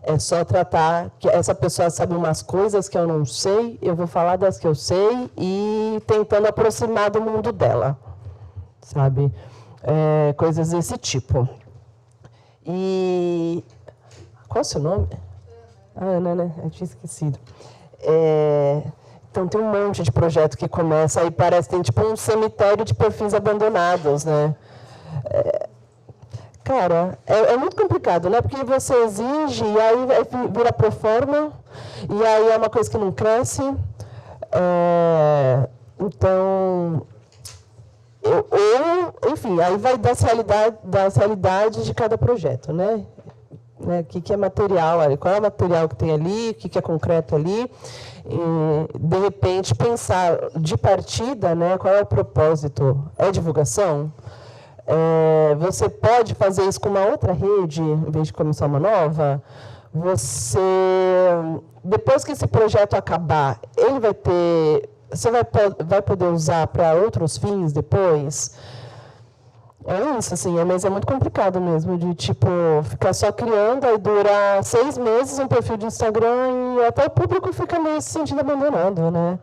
é só tratar que essa pessoa sabe umas coisas que eu não sei, eu vou falar das que eu sei e tentando aproximar do mundo dela, sabe? Coisas desse tipo. E... qual é o seu nome? A Ana, né? Eu tinha esquecido. Então, tem um monte de projeto que começa, aí parece que tem tipo um cemitério de perfis abandonados, né? Cara, é muito complicado, né? Porque você exige, e aí vira pro forma, e aí é uma coisa que não cresce. Então, enfim, aí vai das realidades de cada projeto, né? O que é material, qual é o material que tem ali, o que é concreto ali. E, de repente, pensar de partida, né, qual é o propósito? É divulgação? Você pode fazer isso com uma outra rede, em vez de começar uma nova? Depois que esse projeto acabar, ele vai ter... Você vai poder usar para outros fins depois? É isso, assim, mas é muito complicado mesmo, de, tipo, ficar só criando, aí dura 6 meses um perfil de Instagram e até o público fica meio se sentindo abandonado, né?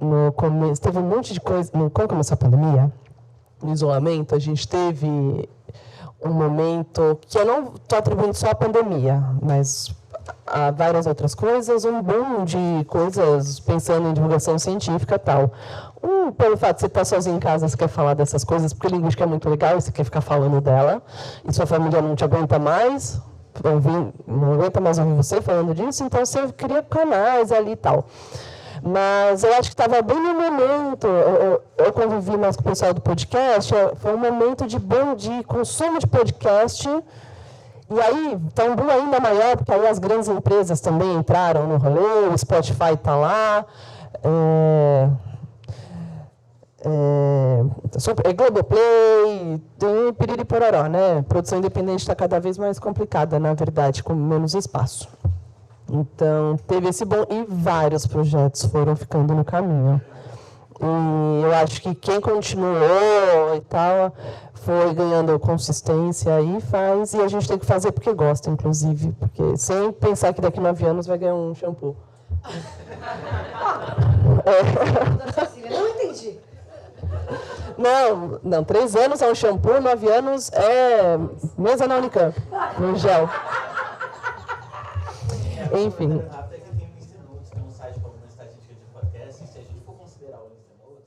No começo, teve um monte de coisa... Quando começou a pandemia, no isolamento, a gente teve um momento que eu não estou atribuindo só à pandemia, mas a várias outras coisas, um boom de coisas pensando em divulgação científica e tal. Pelo fato de você estar sozinho em casa, você quer falar dessas coisas, porque linguística é muito legal e você quer ficar falando dela, e sua família não te aguenta mais, não aguenta mais ouvir você falando disso, então você cria canais ali e tal. Mas eu acho que estava bem no momento, eu convivi mais com o pessoal do podcast, foi um momento de boom de consumo de podcast. E aí, está um boom ainda maior, porque aí as grandes empresas também entraram no rolê, o Spotify está lá, Globoplay, tem piriri pororó, né? Produção independente está cada vez mais complicada, na verdade, com menos espaço. Então, teve esse boom e vários projetos foram ficando no caminho. E eu acho que quem continuou e tal foi ganhando consistência e faz, e a gente tem que fazer porque gosta, inclusive, porque sem pensar que daqui a 9 anos vai ganhar um shampoo. Não entendi. Não, 3 anos é um shampoo, 9 anos é mesa na Unicamp, no gel. Enfim. Tem um site como uma estatística de podcast, se a gente for considerar o Listeners,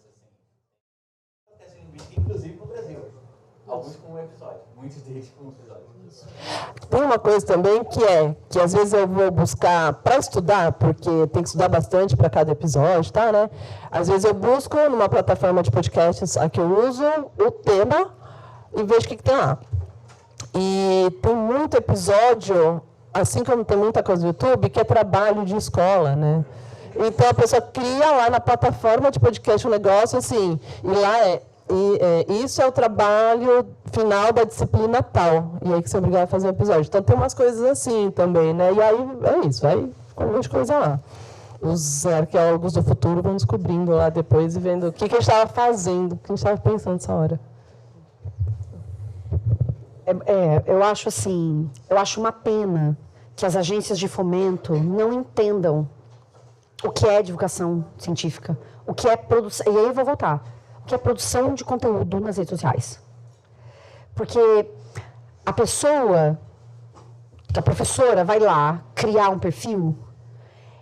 podcast linguística, inclusive no Brasil. Alguns com um episódio, muitos deles com um episódio. Tem uma coisa também que às vezes eu vou buscar para estudar, porque tem que estudar bastante para cada episódio, tá, né? Às vezes eu busco numa plataforma de podcasts a que eu uso o tema e vejo o que tem lá. E tem muito episódio, assim como tem muita coisa no YouTube, que é trabalho de escola, né? Então a pessoa cria lá na plataforma de podcast um negócio assim, e lá isso é o trabalho final da disciplina tal, e aí que você é obrigado a fazer um episódio. Então tem umas coisas assim também, né? E aí é isso, aí com um monte de coisa lá. Os arqueólogos do futuro vão descobrindo lá depois e vendo o que a gente estava fazendo, o que a gente estava pensando nessa hora. Eu acho assim, eu acho uma pena que as agências de fomento não entendam o que é divulgação científica, o que é produção, e aí eu vou voltar, o que é produção de conteúdo nas redes sociais. Porque a professora vai lá criar um perfil,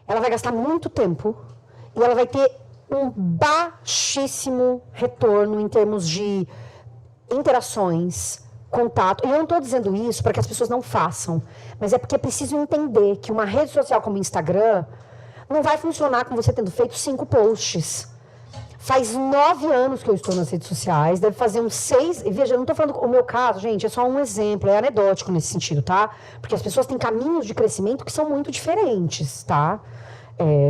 ela vai gastar muito tempo e ela vai ter um baixíssimo retorno em termos de interações, contato. E eu não estou dizendo isso para que as pessoas não façam, mas é porque é preciso entender que uma rede social como o Instagram não vai funcionar com você tendo feito 5 posts. Faz 9 anos que eu estou nas redes sociais, deve fazer uns 6... E veja, eu não estou falando... O meu caso, gente, é só um exemplo, é anedótico nesse sentido, tá? Porque as pessoas têm caminhos de crescimento que são muito diferentes, tá?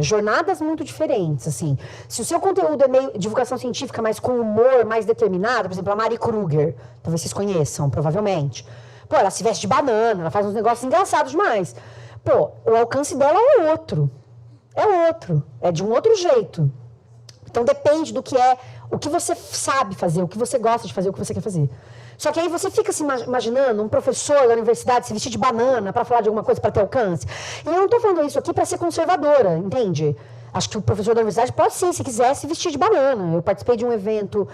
Jornadas muito diferentes, assim. Se o seu conteúdo é meio divulgação científica, mas com humor mais determinado, por exemplo, a Mari Kruger, talvez vocês conheçam, provavelmente. Pô, ela se veste de banana, ela faz uns negócios engraçados demais. Pô, o alcance dela é outro. É de um outro jeito. Então depende do que o que você sabe fazer, o que você gosta de fazer, o que você quer fazer. Só que aí você fica se imaginando um professor da universidade se vestir de banana para falar de alguma coisa para ter alcance. E eu não estou falando isso aqui para ser conservadora, entende? Acho que o professor da universidade pode sim, se quiser, se vestir de banana. Eu participei de um evento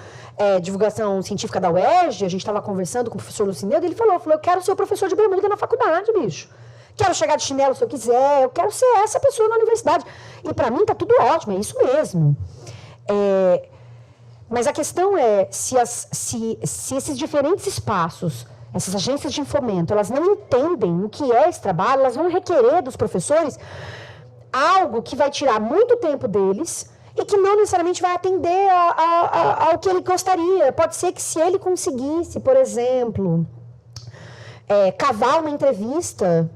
divulgação científica da UERJ, a gente estava conversando com o professor Lucineu, e ele falou, eu quero ser o professor de bermuda na faculdade, bicho. Quero chegar de chinelo se eu quiser, eu quero ser essa pessoa na universidade. E para mim está tudo ótimo, é isso mesmo. Mas a questão é se esses diferentes espaços, essas agências de fomento, elas não entendem o que é esse trabalho, elas vão requerer dos professores algo que vai tirar muito tempo deles e que não necessariamente vai atender ao que ele gostaria. Pode ser que se ele conseguisse, por exemplo, cavar uma entrevista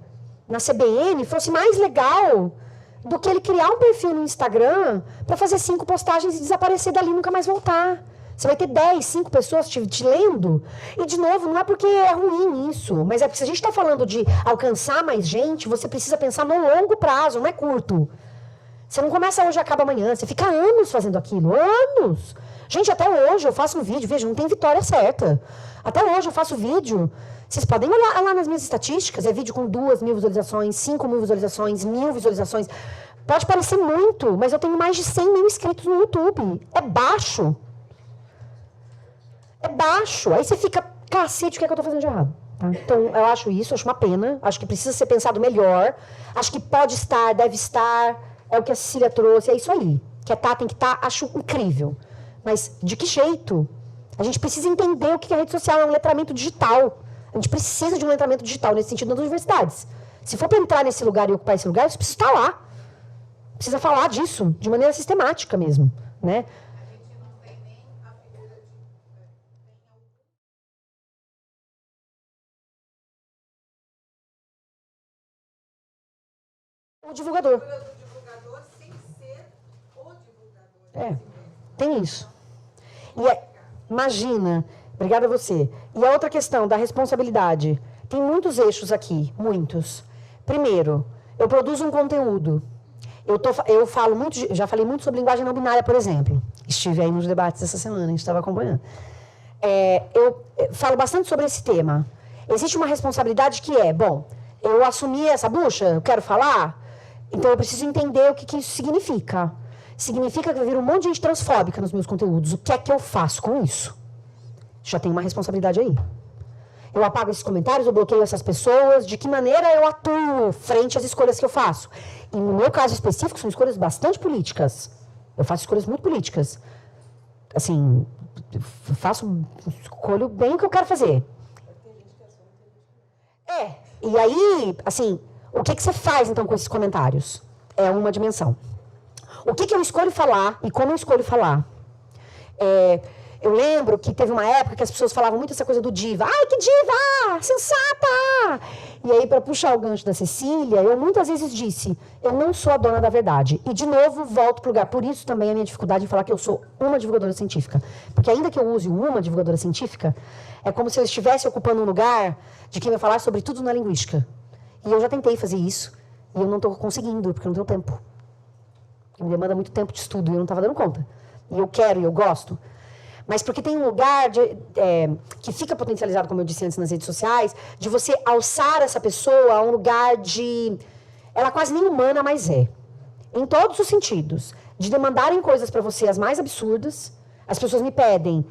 na CBN, fosse mais legal do que ele criar um perfil no Instagram para fazer 5 postagens e desaparecer dali e nunca mais voltar. Você vai ter 10, 5 pessoas te lendo. E, de novo, não é porque é ruim isso, mas é porque se a gente está falando de alcançar mais gente, você precisa pensar no longo prazo, não é curto. Você não começa hoje e acaba amanhã. Você fica anos fazendo aquilo. Anos! Gente, até hoje eu faço um vídeo. Veja, não tem vitória certa. Até hoje eu faço vídeo. Vocês podem olhar lá nas minhas estatísticas. É vídeo com 2.000 visualizações, 5.000 visualizações, 1.000 visualizações. Pode parecer muito, mas eu tenho mais de 100.000 inscritos no YouTube. É baixo. É baixo. Aí você fica, cacete, o que é que eu estou fazendo de errado? Tá? Então, eu acho isso, acho uma pena. Acho que precisa ser pensado melhor. Acho que pode estar, deve estar. É o que a Cecília trouxe, é isso aí. Quer estar, tem que estar, acho incrível. Mas de que jeito? A gente precisa entender o que é rede social, é um letramento digital. A gente precisa de um letramento digital nesse sentido nas universidades. Se for para entrar nesse lugar e ocupar esse lugar, você precisa estar lá. Precisa falar disso, de maneira sistemática mesmo, né? O divulgador. Tem isso. Imagina, obrigada a você. E a outra questão da responsabilidade. Tem muitos eixos aqui, muitos. Primeiro, eu produzo um conteúdo. Eu falo muito, já falei muito sobre linguagem não binária, por exemplo. Estive aí nos debates essa semana, a gente estava acompanhando. Eu falo bastante sobre esse tema. Existe uma responsabilidade que eu assumi essa bucha, eu quero falar, então eu preciso entender o que isso significa. Significa que eu viro um monte de gente transfóbica nos meus conteúdos. O que é que eu faço com isso? Já tem uma responsabilidade aí. Eu apago esses comentários, eu bloqueio essas pessoas. De que maneira eu atuo frente às escolhas que eu faço? E no meu caso específico, são escolhas bastante políticas. Eu faço escolhas muito políticas. Assim, escolho bem o que eu quero fazer. E aí, assim, o que você faz, então, com esses comentários? É uma dimensão. O que eu escolho falar e como eu escolho falar? Eu lembro que teve uma época que as pessoas falavam muito essa coisa do diva. Ai, que diva! Sensata! E aí, para puxar o gancho da Cecília, eu muitas vezes disse, eu não sou a dona da verdade. E, de novo, volto para o lugar. Por isso também a minha dificuldade em falar que eu sou uma divulgadora científica. Porque ainda que eu use uma divulgadora científica, é como se eu estivesse ocupando um lugar de quem vai falar sobre tudo na linguística. E eu já tentei fazer isso, e eu não estou conseguindo, porque eu não tenho tempo. Me demanda muito tempo de estudo, e eu não estava dando conta. E eu quero, e eu gosto. Mas porque tem um lugar que fica potencializado, como eu disse antes, nas redes sociais, de você alçar essa pessoa a um lugar de... Ela quase nem humana, mas é. Em todos os sentidos. De demandarem coisas para você as mais absurdas. As pessoas me pedem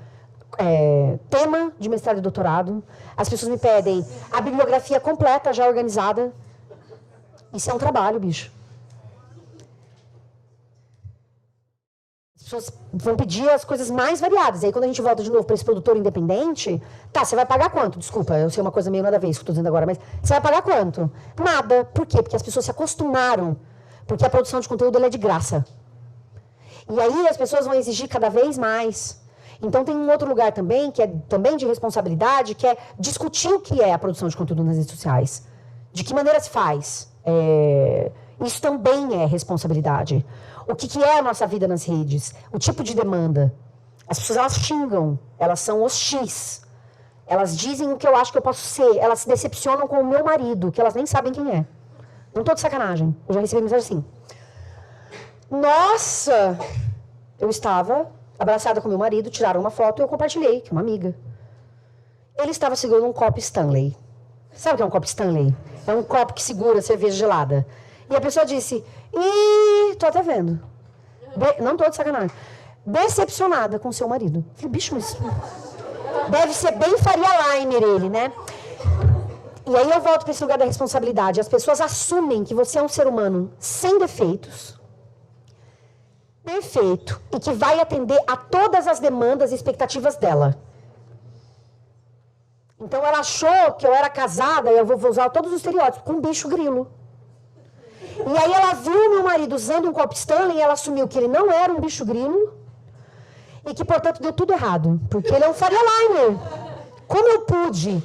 tema de mestrado e doutorado. As pessoas me pedem a bibliografia completa, já organizada. Isso é um trabalho, bicho. As pessoas vão pedir as coisas mais variadas. E aí, quando a gente volta de novo para esse produtor independente, tá, você vai pagar quanto? Desculpa, eu sei uma coisa meio nada a ver isso que eu estou dizendo agora, mas você vai pagar quanto? Nada. Por quê? Porque as pessoas se acostumaram. Porque a produção de conteúdo ela é de graça. E aí as pessoas vão exigir cada vez mais. Então, tem um outro lugar também, que é também de responsabilidade, que é discutir o que é a produção de conteúdo nas redes sociais. De que maneira se faz? Isso também é responsabilidade. O que é a nossa vida nas redes? O tipo de demanda. As pessoas, elas xingam. Elas são hostis. Elas dizem o que eu acho que eu posso ser. Elas se decepcionam com o meu marido, que elas nem sabem quem é. Não estou de sacanagem. Eu já recebi mensagem assim. Nossa! Eu estava abraçada com meu marido, tiraram uma foto e eu compartilhei, que é uma amiga. Ele estava segurando um copo Stanley. Sabe o que é um copo Stanley? É um copo que segura cerveja gelada. E a pessoa disse, tô até vendo. Não tô de sacanagem. Decepcionada com seu marido. Falei, bicho, mas deve ser bem Faria Limer ele, né? E aí eu volto para esse lugar da responsabilidade. As pessoas assumem que você é um ser humano sem defeitos, perfeito, e que vai atender a todas as demandas e expectativas dela. Então ela achou que eu era casada, e eu vou usar todos os estereótipos, com um bicho grilo. E aí ela viu meu marido usando um copo Stanley e ela assumiu que ele não era um bicho grilo e que, portanto, deu tudo errado. Porque ele é um Faria Limer. Como eu pude?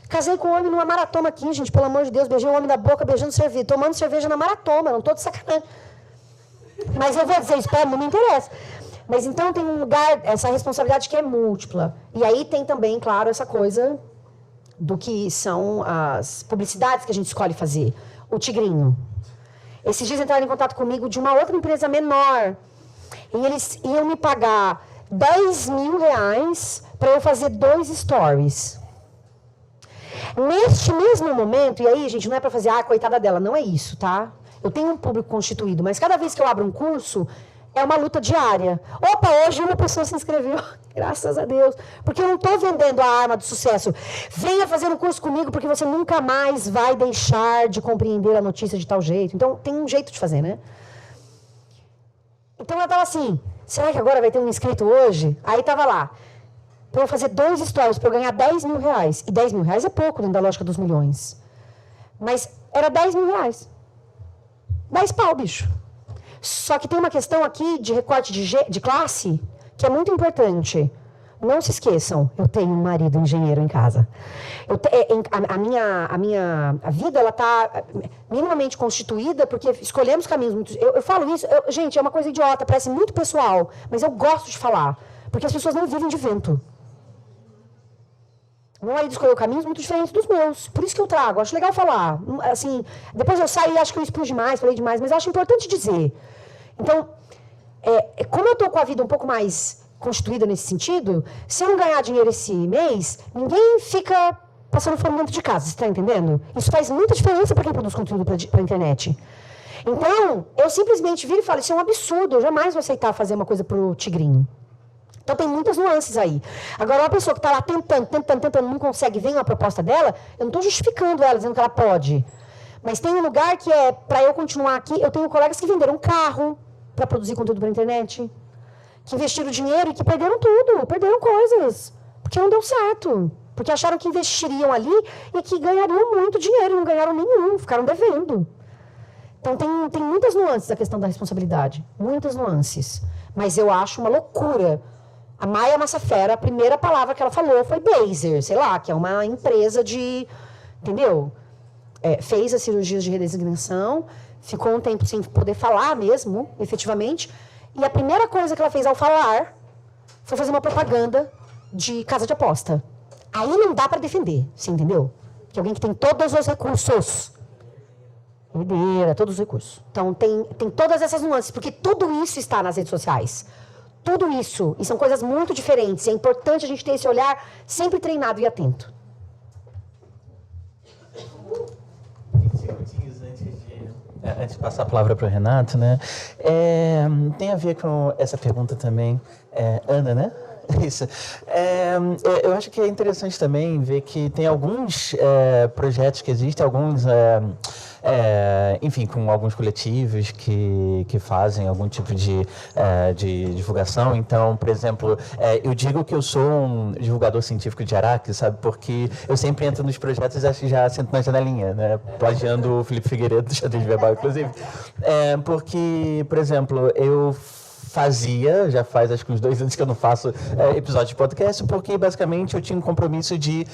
Casei com um homem numa maratona aqui, gente, pelo amor de Deus. Beijei um homem na boca, beijando cerveja, tomando cerveja na maratona, não tô de sacanagem. Mas eu vou dizer isso, não me interessa. Mas então tem um lugar, essa responsabilidade que é múltipla. E aí tem também, claro, essa coisa do que são as publicidades que a gente escolhe fazer. O tigrinho. Esses dias entraram em contato comigo de uma outra empresa menor. E eles iam me pagar R$10.000 para eu fazer 2 stories. Neste mesmo momento, e aí, gente, não é para fazer, coitada dela, não é isso, tá? Eu tenho um público constituído, mas cada vez que eu abro um curso, é uma luta diária. Opa, hoje uma pessoa se inscreveu, graças a Deus, porque eu não estou vendendo a arma do sucesso. Venha fazer um curso comigo, porque você nunca mais vai deixar de compreender a notícia de tal jeito. Então, tem um jeito de fazer, né? Então, eu estava assim, será que agora vai ter um inscrito hoje? Aí estava lá, para eu fazer 2 stories, para eu ganhar R$10.000. E R$10.000 é pouco dentro da lógica dos milhões. Mas era R$10.000. 10 pau, bicho. Só que tem uma questão aqui de recorte de classe que é muito importante. Não se esqueçam, eu tenho um marido engenheiro em casa. A vida ela está minimamente constituída porque escolhemos caminhos muito... Eu falo isso, gente, é uma coisa idiota, parece muito pessoal, mas eu gosto de falar, porque as pessoas não vivem de vento. Meu marido escolheu caminhos muito diferentes dos meus. Por isso que eu trago. Acho legal falar. Assim, depois eu saio e acho que eu expus demais, falei demais, mas eu acho importante dizer. Então, como eu estou com a vida um pouco mais constituída nesse sentido, se eu não ganhar dinheiro esse mês, ninguém fica passando fome dentro de casa, você está entendendo? Isso faz muita diferença para quem produz conteúdo para a internet. Então, eu simplesmente viro e falo, isso é um absurdo, eu jamais vou aceitar fazer uma coisa para o tigrinho. Então, tem muitas nuances aí. Agora, uma pessoa que está lá tentando, não consegue, vem uma proposta dela, eu não estou justificando ela, dizendo que ela pode. Mas tem um lugar que é, para eu continuar aqui, eu tenho colegas que venderam carro para produzir conteúdo para a internet, que investiram dinheiro e que perderam tudo, perderam coisas, porque não deu certo. Porque acharam que investiriam ali e que ganhariam muito dinheiro, e não ganharam nenhum, ficaram devendo. Então, tem muitas nuances a questão da responsabilidade, muitas nuances. Mas eu acho uma loucura. A Maia Massafera, a primeira palavra que ela falou foi Blazer, sei lá, que é uma empresa de... Entendeu? Fez as cirurgias de redesignação, ficou um tempo sem poder falar mesmo, efetivamente, e a primeira coisa que ela fez ao falar foi fazer uma propaganda de casa de aposta. Aí não dá para defender, você entendeu? Que alguém que tem todos os recursos. Herdeira, todos os recursos. Então, tem todas essas nuances, porque tudo isso está nas redes sociais. Tudo isso. E são coisas muito diferentes. E é importante a gente ter esse olhar sempre treinado e atento. Antes de passar a palavra para o Renato, né? Tem a ver com essa pergunta também. Ana, né? Isso. Eu acho que é interessante também ver que tem alguns projetos que existem, alguns... enfim, com alguns coletivos que fazem algum tipo de divulgação. Então, por exemplo, eu digo que eu sou um divulgador científico de Araque, sabe? Porque eu sempre entro nos projetos e acho que já sento na janelinha, né? Plagiando o Felipe Figueiredo do Xadrez Verbal, inclusive. Porque, por exemplo, eu já faz acho que uns 2 anos que eu não faço episódio de podcast, porque basicamente eu tinha um compromisso de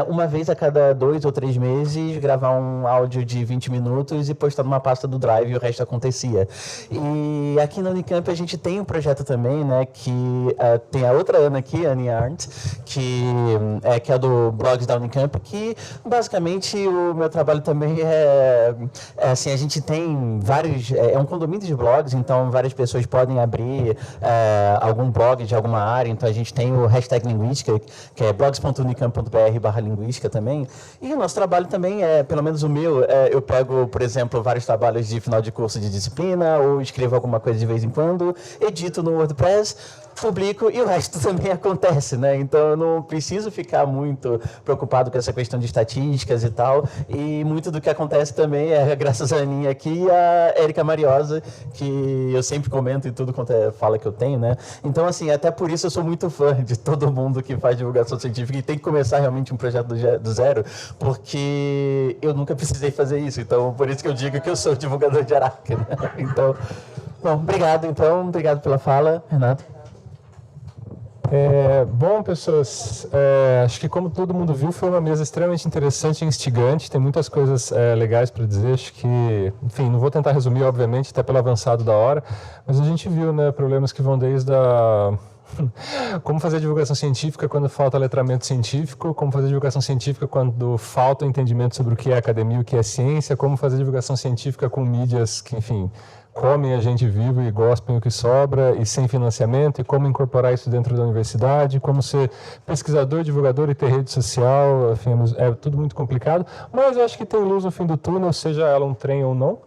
uma vez a cada 2 ou 3 meses gravar um áudio de 20 minutos e postar numa pasta do Drive e o resto acontecia. E aqui na Unicamp a gente tem um projeto também, né, que tem a outra Ana aqui, Annie Arndt, que é do Blogs da Unicamp, que basicamente o meu trabalho também assim, a gente tem vários, é um condomínio de blogs, então várias pessoas podem abrir algum blog de alguma área, então a gente tem o hashtag linguística, que é blogs.unicamp.br/linguística também, e o nosso trabalho também pelo menos o meu, eu pego, por exemplo, vários trabalhos de final de curso de disciplina, ou escrevo alguma coisa de vez em quando, edito no WordPress, publico e o resto também acontece, né? Então eu não preciso ficar muito preocupado com essa questão de estatísticas e tal. E muito do que acontece também é graças a Aninha aqui e a Érica Mariosa, que eu sempre comento em tudo quanto é fala que eu tenho, né? Então, assim, até por isso eu sou muito fã de todo mundo que faz divulgação científica e tem que começar realmente um projeto do zero, porque eu nunca precisei fazer isso. Então, por isso que eu digo que eu sou divulgador de Araca, né? Então, bom, obrigado, então. Obrigado pela fala, Renato. Bom, pessoas, acho que como todo mundo viu, foi uma mesa extremamente interessante e instigante, tem muitas coisas legais para dizer, acho que, enfim, não vou tentar resumir, obviamente, até pelo avançado da hora, mas a gente viu, né, problemas que vão desde como fazer divulgação científica quando falta letramento científico, como fazer divulgação científica quando falta entendimento sobre o que é academia e o que é ciência, como fazer divulgação científica com mídias que, enfim, comem a gente vivo e gospem o que sobra e sem financiamento, e como incorporar isso dentro da universidade, como ser pesquisador, divulgador e ter rede social, enfim, é tudo muito complicado, mas eu acho que tem luz no fim do túnel, seja ela um trem ou não,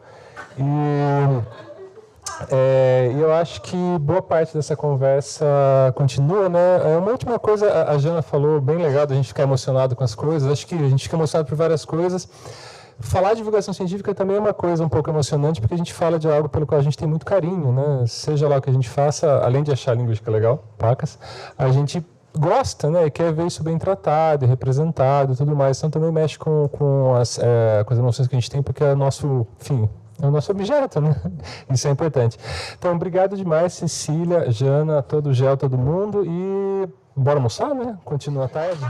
e eu acho que boa parte dessa conversa continua, né? Uma última coisa, a Jana falou, bem legal, da gente ficar emocionado com as coisas, acho que a gente fica emocionado por várias coisas. Falar de divulgação científica também é uma coisa um pouco emocionante, porque a gente fala de algo pelo qual a gente tem muito carinho, né? Seja lá o que a gente faça, além de achar a linguística legal, pacas, a gente gosta, né? E quer ver isso bem tratado e representado e tudo mais. Então também mexe com as emoções que a gente tem, porque é o nosso, enfim, é o nosso objeto, né? Isso é importante. Então, obrigado demais, Cecília, Jana, todo o GEL, todo mundo, e bora almoçar, né? Continua a tarde.